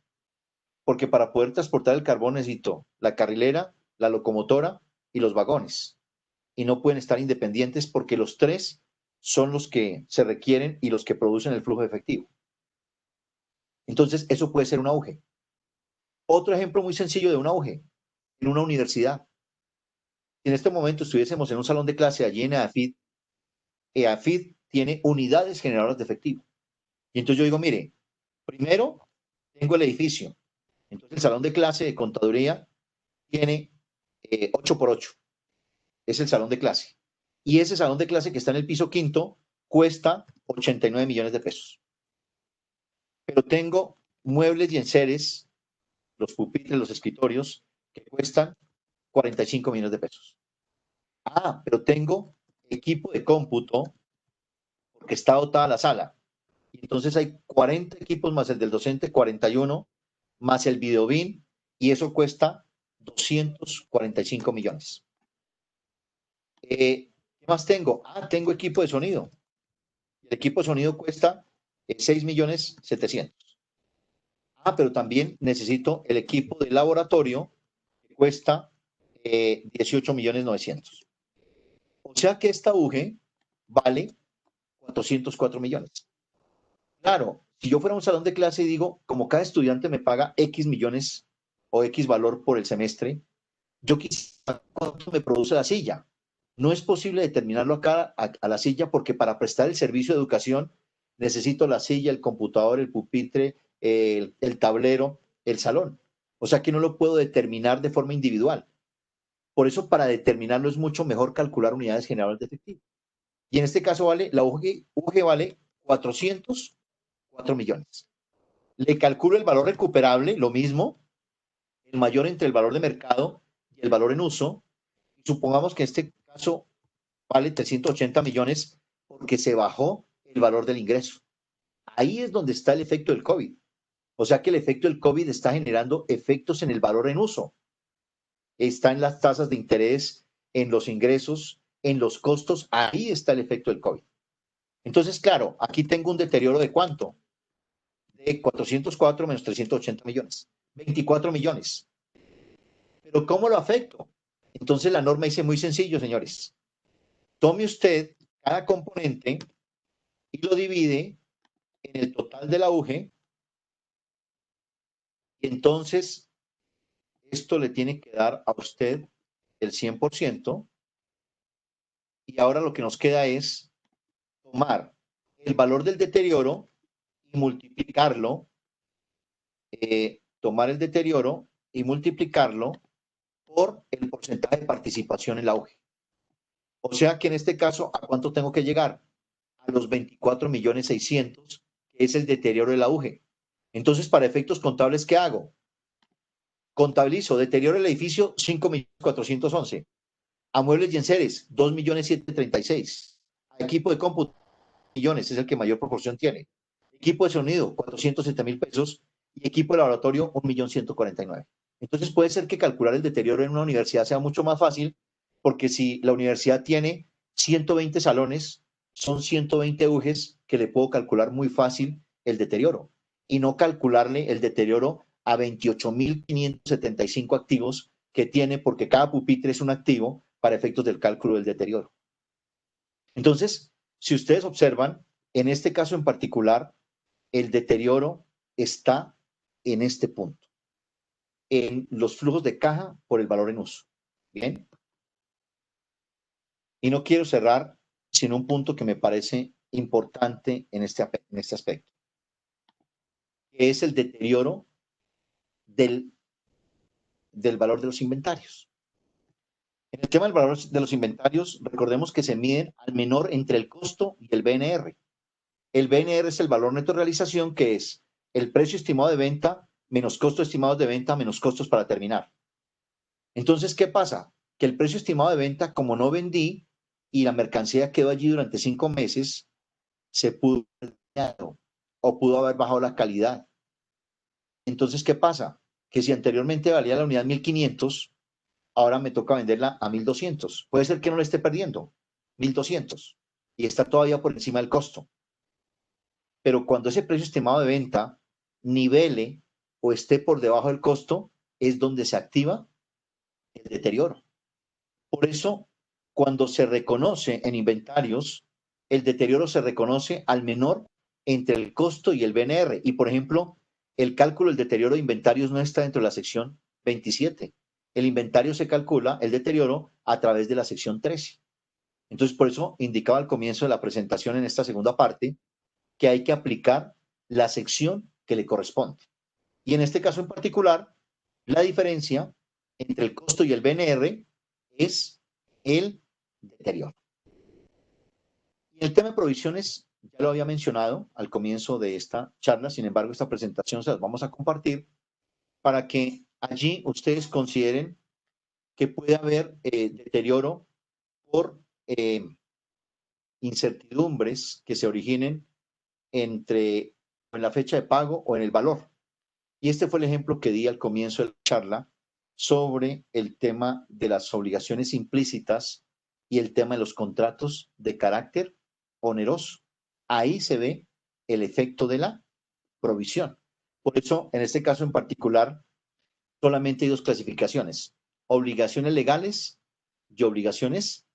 porque para poder transportar el carbón necesito la carrilera, la locomotora y los vagones. Y no pueden estar independientes porque los tres son los que se requieren y los que producen el flujo de efectivo. Entonces, eso puede ser un auge. Otro ejemplo muy sencillo de un auge, en una universidad. Si en este momento estuviésemos en un salón de clase allí en EAFID tiene unidades generadoras de efectivo. Y entonces yo digo, mire, primero tengo el edificio. Entonces el salón de clase de contaduría tiene 8 por 8. Es el salón de clase. Y ese salón de clase que está en el piso quinto cuesta 89 millones de pesos. Pero tengo muebles y enseres, los pupitres, los escritorios, que cuestan 45 millones de pesos. Ah, pero tengo equipo de cómputo porque está dotada la sala. Y entonces hay 40 equipos más el del docente, 41, más el videobin, y eso cuesta 245 millones. ¿Qué más tengo? Ah, tengo equipo de sonido. El equipo de sonido cuesta 6 millones 700. Ah, pero también necesito el equipo de laboratorio que cuesta 18 millones 900. O sea que esta UGE vale 404 millones. Claro, si yo fuera a un salón de clase y digo, como cada estudiante me paga X millones o X valor por el semestre, yo quisiera cuánto me produce la silla. No es posible determinarlo acá a la silla porque para prestar el servicio de educación necesito la silla, el computador, el pupitre, el tablero, el salón. O sea que no lo puedo determinar de forma individual. Por eso para determinarlo es mucho mejor calcular unidades generadoras de efectivo. Y en este caso vale, la UG vale 404 millones. Le calculo el valor recuperable, lo mismo, el mayor entre el valor de mercado y el valor en uso. Y supongamos que en este caso vale 380 millones porque se bajó el valor del ingreso. Ahí es donde está el efecto del COVID. O sea que el efecto del COVID está generando efectos en el valor en uso. Está en las tasas de interés, en los ingresos, en los costos. Ahí está el efecto del COVID. Entonces, claro, aquí tengo un deterioro de ¿cuánto? De 404 menos 380 millones. 24 millones. Pero ¿cómo lo afecto? Entonces la norma dice muy sencillo, señores. Tome usted cada componente y lo divide en el total de la UGE y entonces esto le tiene que dar a usted el 100% y ahora lo que nos queda es tomar el valor del deterioro y multiplicarlo, tomar el deterioro y multiplicarlo por el porcentaje de participación en la UGE. O sea que en este caso, ¿a cuánto tengo que llegar? A los 24 millones 600, que es el deterioro de la UGE. Entonces, para efectos contables, ¿qué hago? Contabilizo, deterioro del edificio, 5 millones 411. A muebles y enseres, 2 millones 736. A equipo de cómputo, millones, es el que mayor proporción tiene. Equipo de sonido, 407 mil pesos. Y equipo de laboratorio, 1.149.000. Entonces puede ser que calcular el deterioro en una universidad sea mucho más fácil, porque si la universidad tiene 120 salones, son 120 UGEs que le puedo calcular muy fácil el deterioro y no calcularle el deterioro a 28.575 activos que tiene, porque cada pupitre es un activo para efectos del cálculo del deterioro. Entonces, si ustedes observan, en este caso en particular, el deterioro está en este punto, en los flujos de caja por el valor en uso. Bien. Y no quiero cerrar sin un punto que me parece importante en este aspecto, que es el deterioro del valor de los inventarios. En el tema del valor de los inventarios, recordemos que se miden al menor entre el costo y el BNR. El BNR es el valor neto de realización, que es el precio estimado de venta menos costos estimados de venta menos costos para terminar. Entonces, ¿qué pasa? Que el precio estimado de venta, como no vendí y la mercancía quedó allí durante 5 meses, se pudo o pudo haber bajado la calidad. Entonces, ¿qué pasa? Que si anteriormente valía la unidad 1.500, ahora me toca venderla a 1.200. Puede ser que no le esté perdiendo 1.200 y está todavía por encima del costo. Pero cuando ese precio estimado de venta nivele o esté por debajo del costo, es donde se activa el deterioro. Por eso, cuando se reconoce en inventarios, el deterioro se reconoce al menor entre el costo y el BNR. Y, por ejemplo, el cálculo del deterioro de inventarios no está dentro de la sección 27. El inventario se calcula, el deterioro, a través de la sección 13. Entonces, por eso indicaba al comienzo de la presentación en esta segunda parte que hay que aplicar la sección que le corresponde. Y en este caso en particular, la diferencia entre el costo y el BNR es el deterioro. Y el tema de provisiones ya lo había mencionado al comienzo de esta charla, sin embargo, esta presentación se las vamos a compartir para que allí ustedes consideren que puede haber deterioro por incertidumbres que se originen en la fecha de pago o en el valor. Y este fue el ejemplo que di al comienzo de la charla sobre el tema de las obligaciones implícitas y el tema de los contratos de carácter oneroso. Ahí se ve el efecto de la provisión. Por eso, en este caso en particular, solamente hay dos clasificaciones: obligaciones legales y obligaciones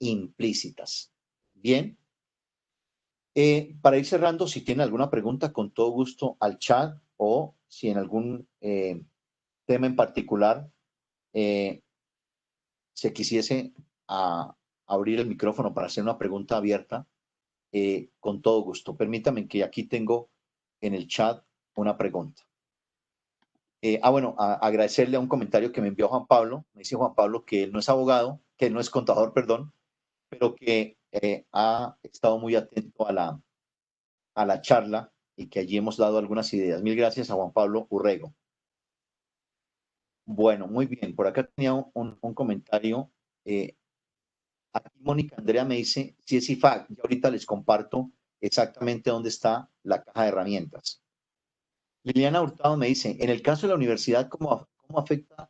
implícitas. Bien, para ir cerrando, si tienen alguna pregunta, con todo gusto al chat, o si en algún tema en particular se quisiese abrir el micrófono para hacer una pregunta abierta, con todo gusto. Permítame que aquí tengo en el chat una pregunta. Bueno, agradecerle a un comentario que me envió Juan Pablo. Me dice Juan Pablo que él no es abogado, que él no es contador, perdón, pero que ha estado muy atento a la charla y que allí hemos dado algunas ideas. Mil gracias a Juan Pablo Urrego. Bueno, muy bien. Por acá tenía un comentario. Aquí Mónica Andrea me dice, si es IFAC, y ahorita les comparto exactamente dónde está la caja de herramientas. Liliana Hurtado me dice, en el caso de la universidad, ¿cómo afecta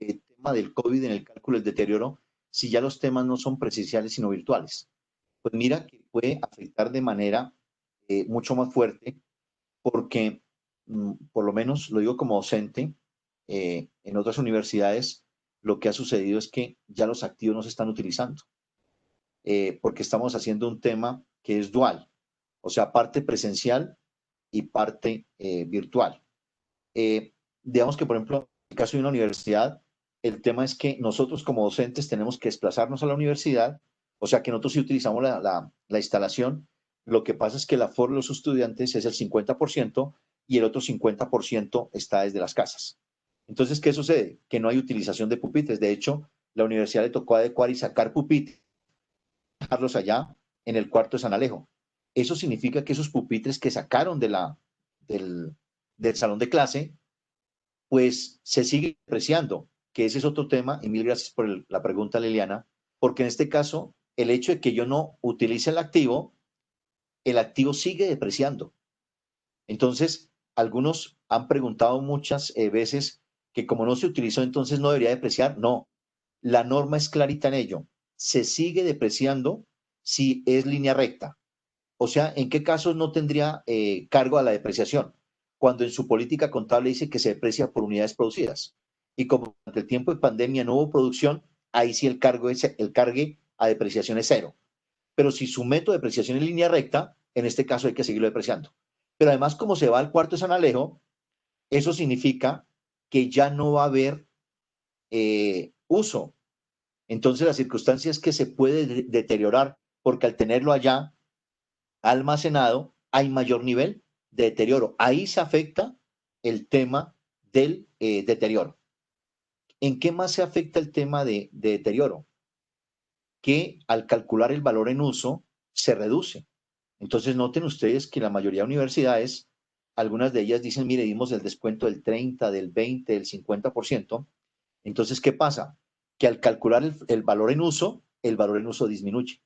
el tema del COVID en el cálculo del deterioro si ya los temas no son presenciales sino virtuales? Pues mira que puede afectar de manera mucho más fuerte porque, por lo menos lo digo como docente, en otras universidades lo que ha sucedido es que ya los activos no se están utilizando, porque estamos haciendo un tema que es dual, o sea, parte presencial y parte virtual. Digamos que, por ejemplo, en el caso de una universidad, el tema es que nosotros como docentes tenemos que desplazarnos a la universidad, o sea que nosotros sí utilizamos la instalación. Lo que pasa es que el aforo de los estudiantes es el 50% y el otro 50% está desde las casas. Entonces, ¿qué sucede? Que no hay utilización de pupitres. De hecho, la universidad le tocó adecuar y sacar pupitres, dejarlos allá en el cuarto de San Alejo. Eso significa que esos pupitres que sacaron del salón de clase, pues se sigue apreciando, que ese es otro tema, y mil gracias por la pregunta, Liliana, porque en este caso, el hecho de que yo no utilice el activo sigue depreciando. Entonces, algunos han preguntado muchas veces que como no se utilizó, entonces no debería depreciar. No, la norma es clarita en ello. Se sigue depreciando si es línea recta. O sea, ¿en qué casos no tendría cargo a la depreciación? Cuando en su política contable dice que se deprecia por unidades producidas. Y como durante el tiempo de pandemia no hubo producción, ahí sí el cargue a depreciación es cero. Pero si su método de depreciación es línea recta, en este caso hay que seguirlo depreciando. Pero además, como se va al cuarto de San Alejo, eso significa que ya no va a haber uso. Entonces, la circunstancia es que se puede deteriorar, porque al tenerlo allá almacenado, hay mayor nivel de deterioro. Ahí se afecta el tema del deterioro. ¿En qué más se afecta el tema de deterioro? Que al calcular el valor en uso se reduce. Entonces noten ustedes que la mayoría de universidades, algunas de ellas dicen, mire, dimos el descuento del 30, del 20, del 50%. Entonces, ¿qué pasa? Que al calcular el valor en uso, el valor en uso disminuye.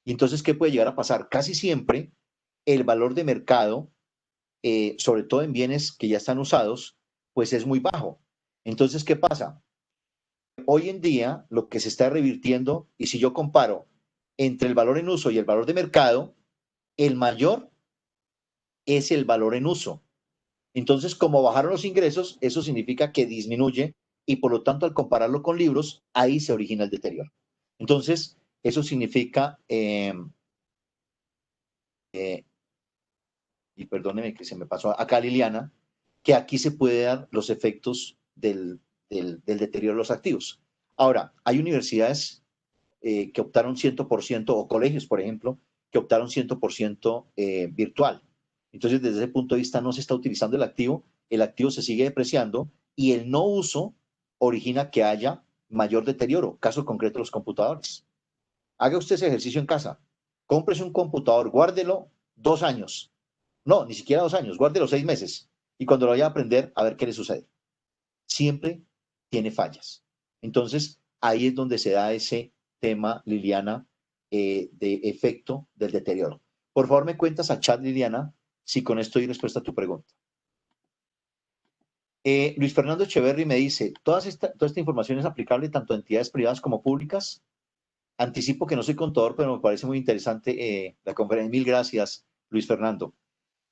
Y entonces, ¿qué puede llegar a pasar? Casi siempre el valor de mercado, sobre todo en bienes que ya están usados, pues es muy bajo. Entonces, ¿qué pasa? Hoy en día, lo que se está revirtiendo, y si yo comparo entre el valor en uso y el valor de mercado, el mayor es el valor en uso. Entonces, como bajaron los ingresos, eso significa que disminuye y por lo tanto, al compararlo con libros, ahí se origina el deterioro. Entonces, eso significa, y perdóneme que se me pasó acá Liliana, que aquí se puede dar los efectos del deterioro de los activos. Ahora, hay universidades que optaron 100%, o colegios, por ejemplo, que optaron 100% virtual. Entonces, desde ese punto de vista, no se está utilizando el activo se sigue depreciando y el no uso origina que haya mayor deterioro. Caso concreto, los computadores. Haga usted ese ejercicio en casa. Cómprese un computador, guárdelo 2 años. No, ni siquiera 2 años, guárdelo 6 meses. Y cuando lo vaya a aprender, a ver qué le sucede. Siempre tiene fallas. Entonces, ahí es donde se da ese tema, Liliana, de efecto del deterioro. Por favor, me cuentas al chat, Liliana, si con esto hay respuesta a tu pregunta. Luis Fernando Echeverry me dice, toda esta información es aplicable tanto a entidades privadas como públicas. Anticipo que no soy contador, pero me parece muy interesante la conferencia. Mil gracias, Luis Fernando.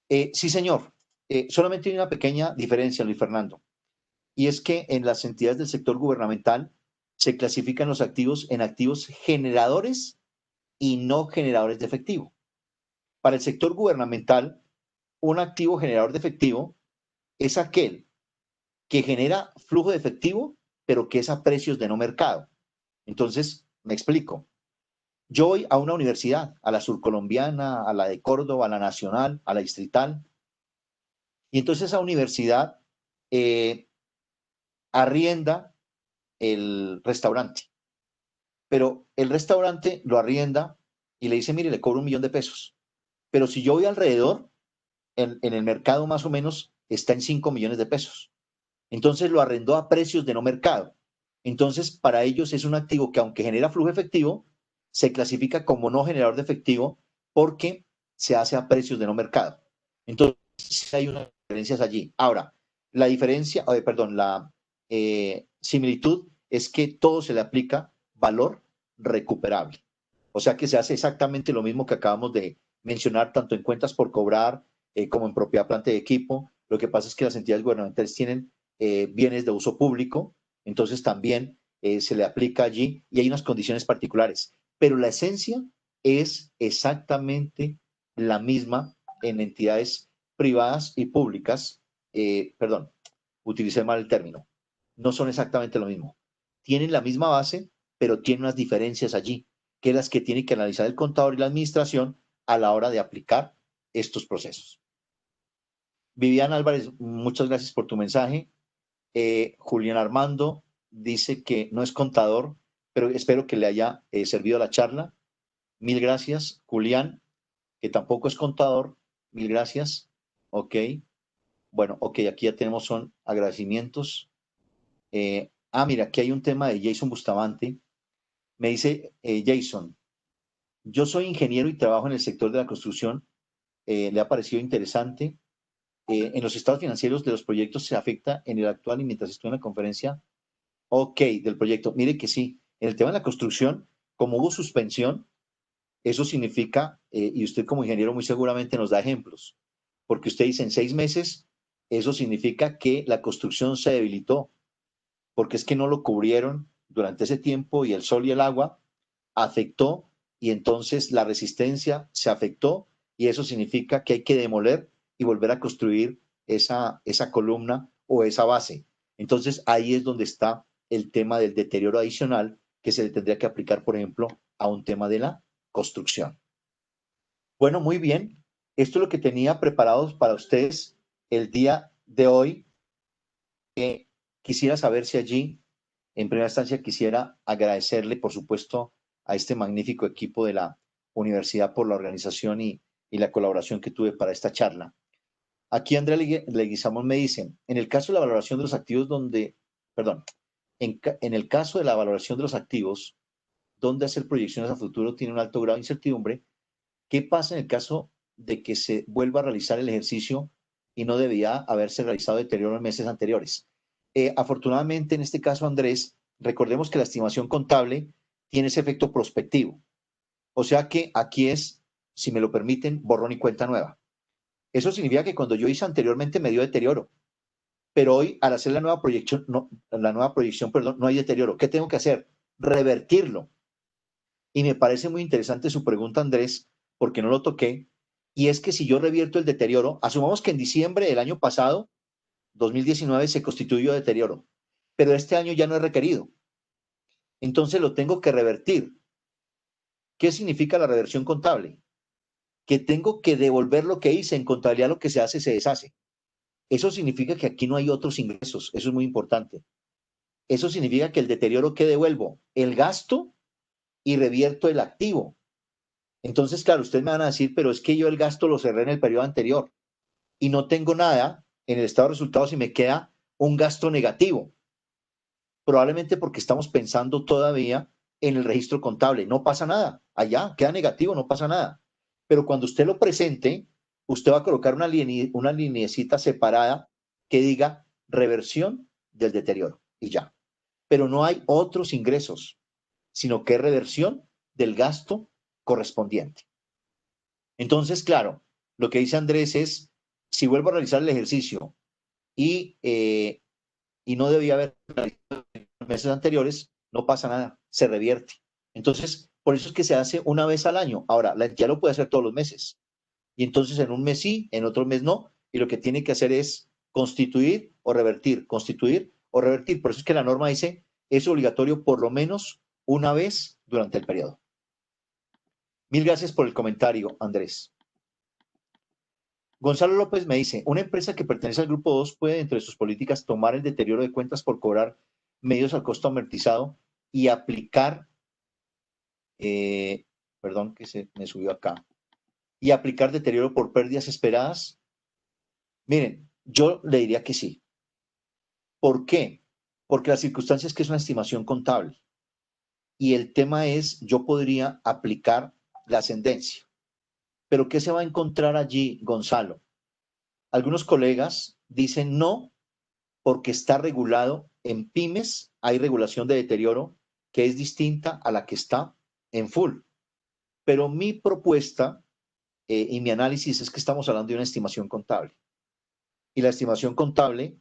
Sí, señor. Solamente hay una pequeña diferencia, Luis Fernando, y es que en las entidades del sector gubernamental se clasifican los activos en activos generadores y no generadores de efectivo. Para el sector gubernamental, un activo generador de efectivo es aquel que genera flujo de efectivo, pero que es a precios de no mercado. Entonces, me explico. Yo voy a una universidad, a la surcolombiana, a la de Córdoba, a la nacional, a la distrital, y entonces esa universidad arrienda el restaurante, pero el restaurante lo arrienda y le dice, mire, le cobro 1.000.000 de pesos. Pero si yo voy alrededor, en el mercado más o menos está en 5 millones de pesos. Entonces lo arrendó a precios de no mercado. Entonces, para ellos es un activo que, aunque genera flujo efectivo, se clasifica como no generador de efectivo porque se hace a precios de no mercado. Entonces, hay unas diferencias allí. Ahora, la diferencia, perdón, la similitud es que todo se le aplica valor recuperable. O sea que se hace exactamente lo mismo que acabamos de mencionar, tanto en cuentas por cobrar como en propiedad, planta y equipo. Lo que pasa es que las entidades gubernamentales tienen bienes de uso público, entonces también se le aplica allí y hay unas condiciones particulares, pero la esencia es exactamente la misma en entidades privadas y públicas, perdón, utilicé mal el término, no son exactamente lo mismo, tienen la misma base, pero tienen unas diferencias allí, que es las que tiene que analizar el contador y la administración a la hora de aplicar estos procesos. Viviana Álvarez, muchas gracias por tu mensaje. Julián Armando dice que no es contador, pero espero que le haya servido la charla. Mil gracias. Julián, que tampoco es contador, mil gracias. Ok. Bueno, ok, aquí ya tenemos son agradecimientos. Mira, aquí hay un tema de Jason Bustamante. Me dice Jason, yo soy ingeniero y trabajo en el sector de la construcción. ¿Le ha parecido interesante? En los estados financieros de los proyectos se afecta en el actual y mientras estoy en la conferencia. Ok, del proyecto. Mire que sí, en el tema de la construcción, como hubo suspensión, eso significa, y usted como ingeniero muy seguramente nos da ejemplos, porque usted dice en 6 meses, eso significa que la construcción se debilitó, porque es que no lo cubrieron durante ese tiempo y el sol y el agua afectó y entonces la resistencia se afectó y eso significa que hay que demoler y volver a construir esa columna o esa base. Entonces ahí es donde está el tema del deterioro adicional que se le tendría que aplicar, por ejemplo, a un tema de la construcción. Bueno, muy bien. Esto es lo que tenía preparado para ustedes el día de hoy. Quisiera saber si allí, en primera instancia, quisiera agradecerle, por supuesto, a este magnífico equipo de la universidad por la organización y la colaboración que tuve para esta charla. Aquí Andrea Leguizamón me dice, en el caso de la valoración de los activos en el caso de la valoración de los activos, donde hacer proyecciones a futuro tiene un alto grado de incertidumbre, ¿qué pasa en el caso de que se vuelva a realizar el ejercicio y no debía haberse realizado deterioro en meses anteriores? Afortunadamente, en este caso, Andrés, recordemos que la estimación contable tiene ese efecto prospectivo. O sea que aquí es, si me lo permiten, borrón y cuenta nueva. Eso significa que cuando yo hice anteriormente me dio deterioro, pero hoy al hacer la nueva proyección, no hay deterioro. ¿Qué tengo que hacer? Revertirlo. Y me parece muy interesante su pregunta, Andrés, porque no lo toqué. Y es que si yo revierto el deterioro, asumamos que en diciembre del año pasado, 2019, se constituyó deterioro, pero este año ya no es requerido. Entonces lo tengo que revertir. ¿Qué significa la reversión contable? Que tengo que devolver lo que hice. En contabilidad lo que se hace se deshace. Eso significa que aquí no hay otros ingresos. Eso es muy importante. Eso significa que el deterioro que devuelvo, el gasto y revierto el activo. Entonces, claro, ustedes me van a decir, pero es que yo el gasto lo cerré en el periodo anterior y no tengo nada en el estado de resultados y me queda un gasto negativo. Probablemente porque estamos pensando todavía en el registro contable. No pasa nada. Allá queda negativo, no pasa nada. Pero cuando usted lo presente, usted va a colocar una lineecita separada que diga reversión del deterioro y ya. Pero no hay otros ingresos, sino que es reversión del gasto correspondiente. Entonces, claro, lo que dice Andrés es, si vuelvo a realizar el ejercicio y no debía haber realizado en meses anteriores, no pasa nada, se revierte. Entonces, por eso es que se hace una vez al año. Ahora, la entidad lo puede hacer todos los meses. Y entonces en un mes sí, en otro mes no. Y lo que tiene que hacer es constituir o revertir, constituir o revertir. Por eso es que la norma dice, es obligatorio por lo menos una vez durante el periodo. Mil gracias por el comentario, Andrés. Gonzalo López me dice, una empresa que pertenece al grupo 2 puede, entre sus políticas, tomar el deterioro de cuentas por cobrar medios al costo amortizado y aplicar, perdón que se me subió acá, y aplicar deterioro por pérdidas esperadas. Miren, yo le diría que sí. ¿Por qué? Porque la circunstancia es que es una estimación contable y el tema es, yo podría aplicar la ascendencia. Pero ¿qué se va a encontrar allí, Gonzalo? Algunos colegas dicen no, porque está regulado en pymes, hay regulación de deterioro que es distinta a la que está en full. Pero mi propuesta y mi análisis es que estamos hablando de una estimación contable. Y la estimación contable,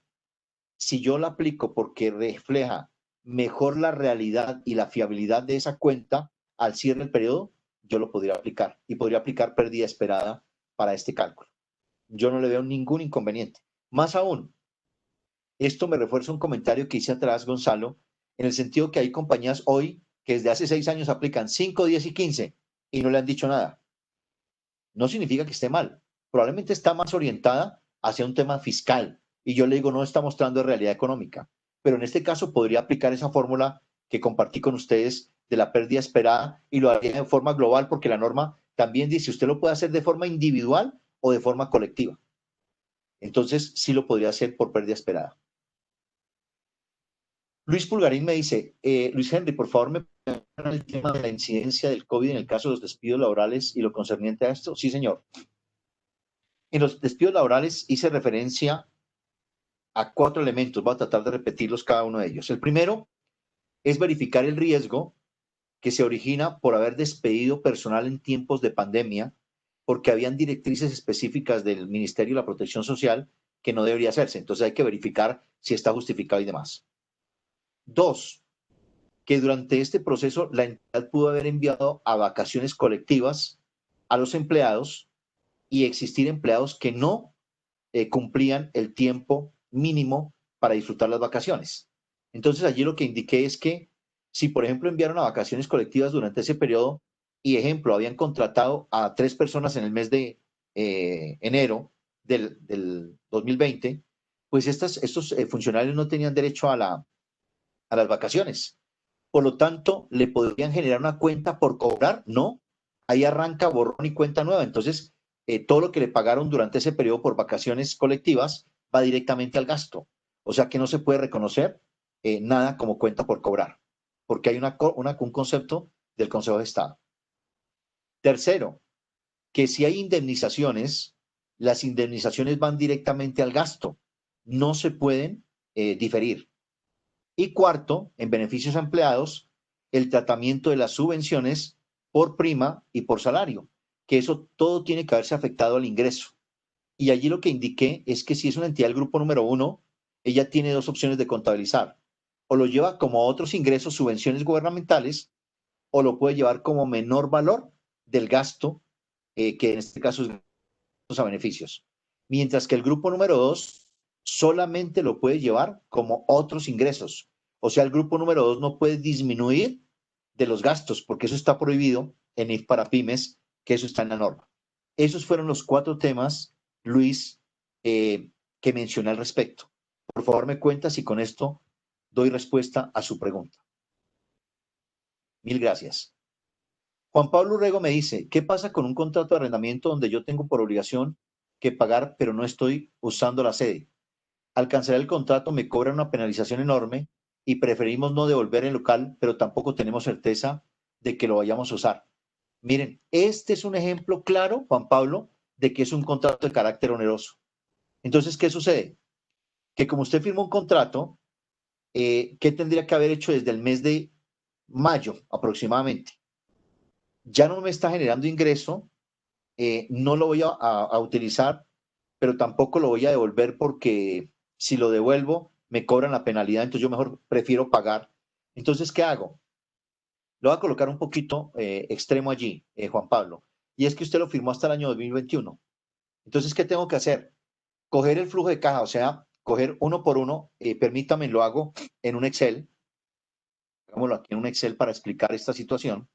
si yo la aplico porque refleja mejor la realidad y la fiabilidad de esa cuenta al cierre del periodo, yo lo podría aplicar y podría aplicar pérdida esperada para este cálculo. Yo no le veo ningún inconveniente. Más aún, esto me refuerza un comentario que hice atrás, Gonzalo, en el sentido que hay compañías hoy que desde hace 6 años aplican 5, 10 y 15 y no le han dicho nada. No significa que esté mal. Probablemente está más orientada hacia un tema fiscal. Y yo le digo, no está mostrando realidad económica. Pero en este caso podría aplicar esa fórmula que compartí con ustedes de la pérdida esperada y lo haría de forma global porque la norma también dice, usted lo puede hacer de forma individual o de forma colectiva. Entonces, sí lo podría hacer por pérdida esperada. Luis Pulgarín me dice, Luis Henry, por favor, ¿me puede hablar el tema de la incidencia del COVID en el caso de los despidos laborales y lo concerniente a esto? Sí, señor. En los despidos laborales hice referencia a 4 elementos. Voy a tratar de repetirlos cada uno de ellos. El primero es verificar el riesgo que se origina por haber despedido personal en tiempos de pandemia, porque habían directrices específicas del Ministerio de la Protección Social que no debería hacerse. Entonces hay que verificar si está justificado y demás. 2, que durante este proceso la entidad pudo haber enviado a vacaciones colectivas a los empleados y existir empleados que no cumplían el tiempo mínimo para disfrutar las vacaciones. Entonces allí lo que indiqué es que si por ejemplo enviaron a vacaciones colectivas durante ese periodo y ejemplo habían contratado a 3 personas en el mes de enero del 2020, pues estos funcionarios no tenían derecho a las vacaciones. Por lo tanto, ¿le podrían generar una cuenta por cobrar? No. Ahí arranca borrón y cuenta nueva. Entonces, todo lo que le pagaron durante ese periodo por vacaciones colectivas va directamente al gasto. O sea que no se puede reconocer nada como cuenta por cobrar, porque hay un concepto del Consejo de Estado. Tercero, que si hay indemnizaciones, las indemnizaciones van directamente al gasto. No se pueden diferir. Y cuarto, en beneficios a empleados, el tratamiento de las subvenciones por prima y por salario, que eso todo tiene que haberse afectado al ingreso. Y allí lo que indiqué es que si es una entidad del grupo número 1, ella tiene 2 opciones de contabilizar. O lo lleva como otros ingresos, subvenciones gubernamentales, o lo puede llevar como menor valor del gasto, que en este caso es a beneficios. Mientras que el grupo número 2 solamente lo puede llevar como otros ingresos. O sea, el grupo número 2 no puede disminuir de los gastos, porque eso está prohibido ENIF para pymes, que eso está en la norma. Esos fueron los 4 temas, Luis, que mencioné al respecto. Por favor, me cuenta si con esto doy respuesta a su pregunta. Mil gracias. Juan Pablo Urrego me dice, ¿qué pasa con un contrato de arrendamiento donde yo tengo por obligación que pagar, pero no estoy usando la sede? Al cancelar el contrato me cobran una penalización enorme y preferimos no devolver el local, pero tampoco tenemos certeza de que lo vayamos a usar. Miren, este es un ejemplo claro, Juan Pablo, de que es un contrato de carácter oneroso. Entonces, ¿qué sucede? Que como usted firmó un contrato, ¿qué tendría que haber hecho desde el mes de mayo aproximadamente? Ya no me está generando ingreso, no lo voy a utilizar, pero tampoco lo voy a devolver porque si lo devuelvo me cobran la penalidad, entonces yo mejor prefiero pagar. Entonces, ¿qué hago? Lo voy a colocar un poquito extremo allí, Juan Pablo, y es que usted lo firmó hasta el año 2021. Entonces, ¿qué tengo que hacer? Coger el flujo de caja, o sea, coger uno por uno, permítame, lo hago en un Excel, hagámoslo aquí en un Excel para explicar esta situación.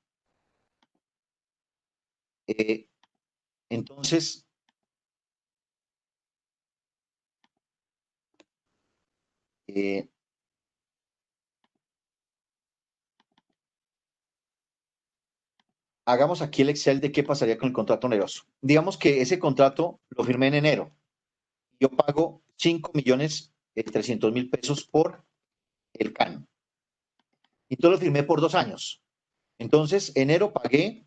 Entonces, hagamos aquí el Excel de qué pasaría con el contrato oneroso. Digamos que ese contrato lo firmé en enero. Yo pago 5.300.000 pesos por el canon. Y todo lo firmé por 2 años. Entonces, enero pagué,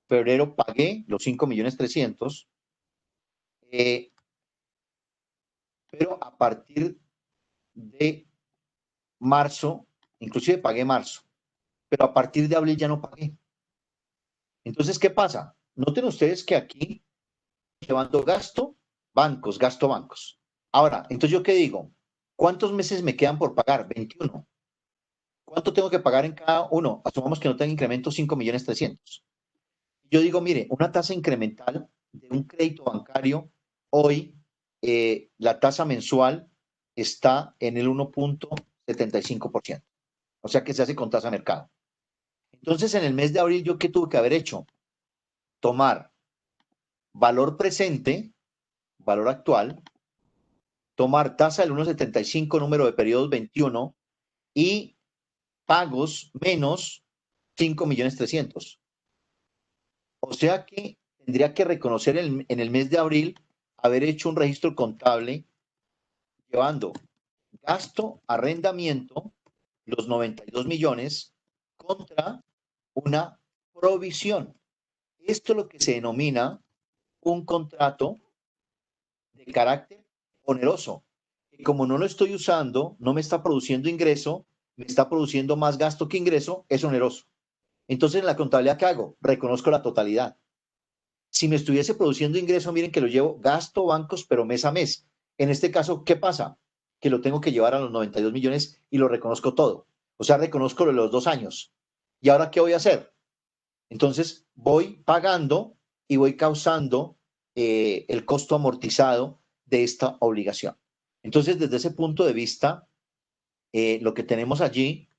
febrero pagué los 5.300.000, pero a partir de marzo, inclusive pagué marzo, pero a partir de abril ya no pagué. Entonces, ¿qué pasa? Noten ustedes que aquí llevando gasto bancos. Ahora, entonces yo qué digo, ¿cuántos meses me quedan por pagar? 21. ¿Cuánto tengo que pagar en cada uno? Asumamos que no tenga incremento 5.300.000. Yo digo, mire, una tasa incremental de un crédito bancario, hoy la tasa mensual está en el 1.75%. O sea que se hace con tasa de mercado. Entonces, en el mes de abril, ¿yo qué tuve que haber hecho? Tomar valor presente, valor actual, tomar tasa del 1.75, número de periodos 21 y pagos menos 5.300.000. O sea que tendría que reconocer en el mes de abril haber hecho un registro contable llevando gasto, arrendamiento, los 92 millones contra una provisión. Esto es lo que se denomina un contrato de carácter oneroso. Y como no lo estoy usando, no me está produciendo ingreso, me está produciendo más gasto que ingreso, es oneroso. Entonces, en la contabilidad, ¿qué hago? Reconozco la totalidad. Si me estuviese produciendo ingreso, miren que lo llevo gasto bancos, pero mes a mes. En este caso, ¿qué pasa? Que lo tengo que llevar a los 92 millones y lo reconozco todo. O sea, reconozco lo de los 2 años. ¿Y ahora qué voy a hacer? Entonces, voy pagando y voy causando el costo amortizado de esta obligación. Entonces, desde ese punto de vista, lo que tenemos allí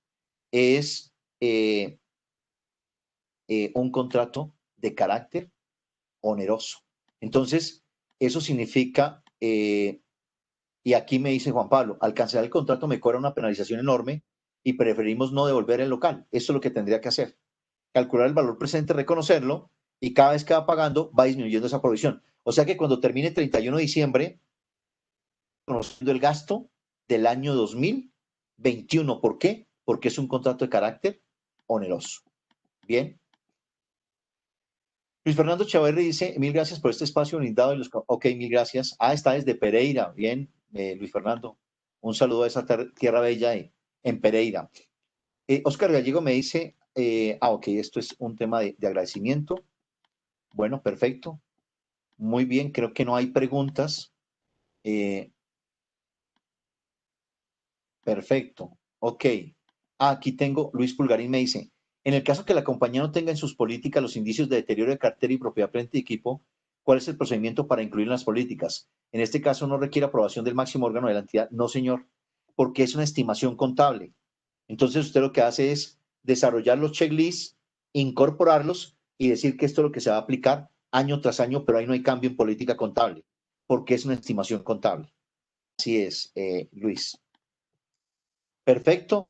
es un contrato de carácter oneroso. Entonces, eso significa, y aquí me dice Juan Pablo, al cancelar el contrato me cobra una penalización enorme y preferimos no devolver el local. Eso es lo que tendría que hacer. Calcular el valor presente, reconocerlo, y cada vez que va pagando va disminuyendo esa provisión. O sea que cuando termine 31 de diciembre, conociendo el gasto del año 2021. ¿Por qué? Porque es un contrato de carácter oneroso. Bien. Luis Fernando Chavarri dice, mil gracias por este espacio brindado. Ok, mil gracias. Está desde Pereira. Bien, Luis Fernando. Un saludo a esa tierra bella en Pereira. Oscar Gallego me dice, ok, esto es un tema de agradecimiento. Bueno, perfecto. Muy bien, creo que no hay preguntas. Perfecto. Ok. Aquí tengo, Luis Pulgarín me dice, en el caso que la compañía no tenga en sus políticas los indicios de deterioro de cartera y propiedad frente de equipo, ¿cuál es el procedimiento para incluir en las políticas? En este caso no requiere aprobación del máximo órgano de la entidad. No, señor, porque es una estimación contable. Entonces usted lo que hace es desarrollar los checklists, incorporarlos y decir que esto es lo que se va a aplicar año tras año, pero ahí no hay cambio en política contable, porque es una estimación contable. Así es, Luis. Perfecto.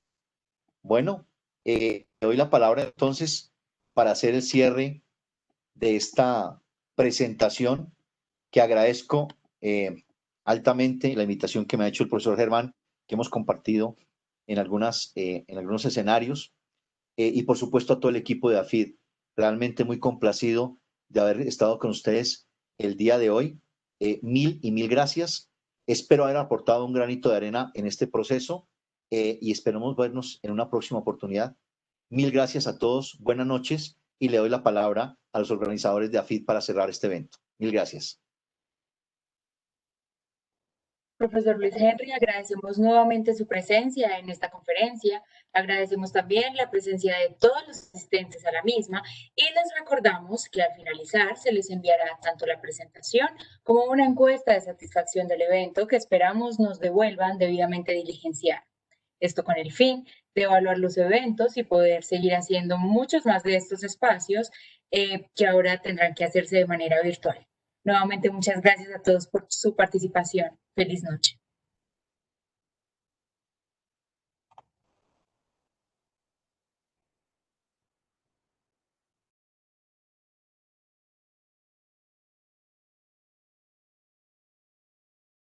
Bueno, le doy la palabra entonces para hacer el cierre de esta presentación, que agradezco altamente la invitación que me ha hecho el profesor Germán, que hemos compartido en algunos escenarios, y por supuesto a todo el equipo de AFID. Realmente muy complacido de haber estado con ustedes el día de hoy. Mil y mil gracias. Espero haber aportado un granito de arena en este proceso, y esperamos vernos en una próxima oportunidad. Mil gracias a todos, buenas noches, y le doy la palabra a los organizadores de AFID para cerrar este evento. Mil gracias. Profesor Luis Henry, agradecemos nuevamente su presencia en esta conferencia, agradecemos también la presencia de todos los asistentes a la misma y les recordamos que al finalizar se les enviará tanto la presentación como una encuesta de satisfacción del evento que esperamos nos devuelvan debidamente diligenciada. Esto con el fin de evaluar los eventos y poder seguir haciendo muchos más de estos espacios que ahora tendrán que hacerse de manera virtual. Nuevamente, muchas gracias a todos por su participación. Feliz noche.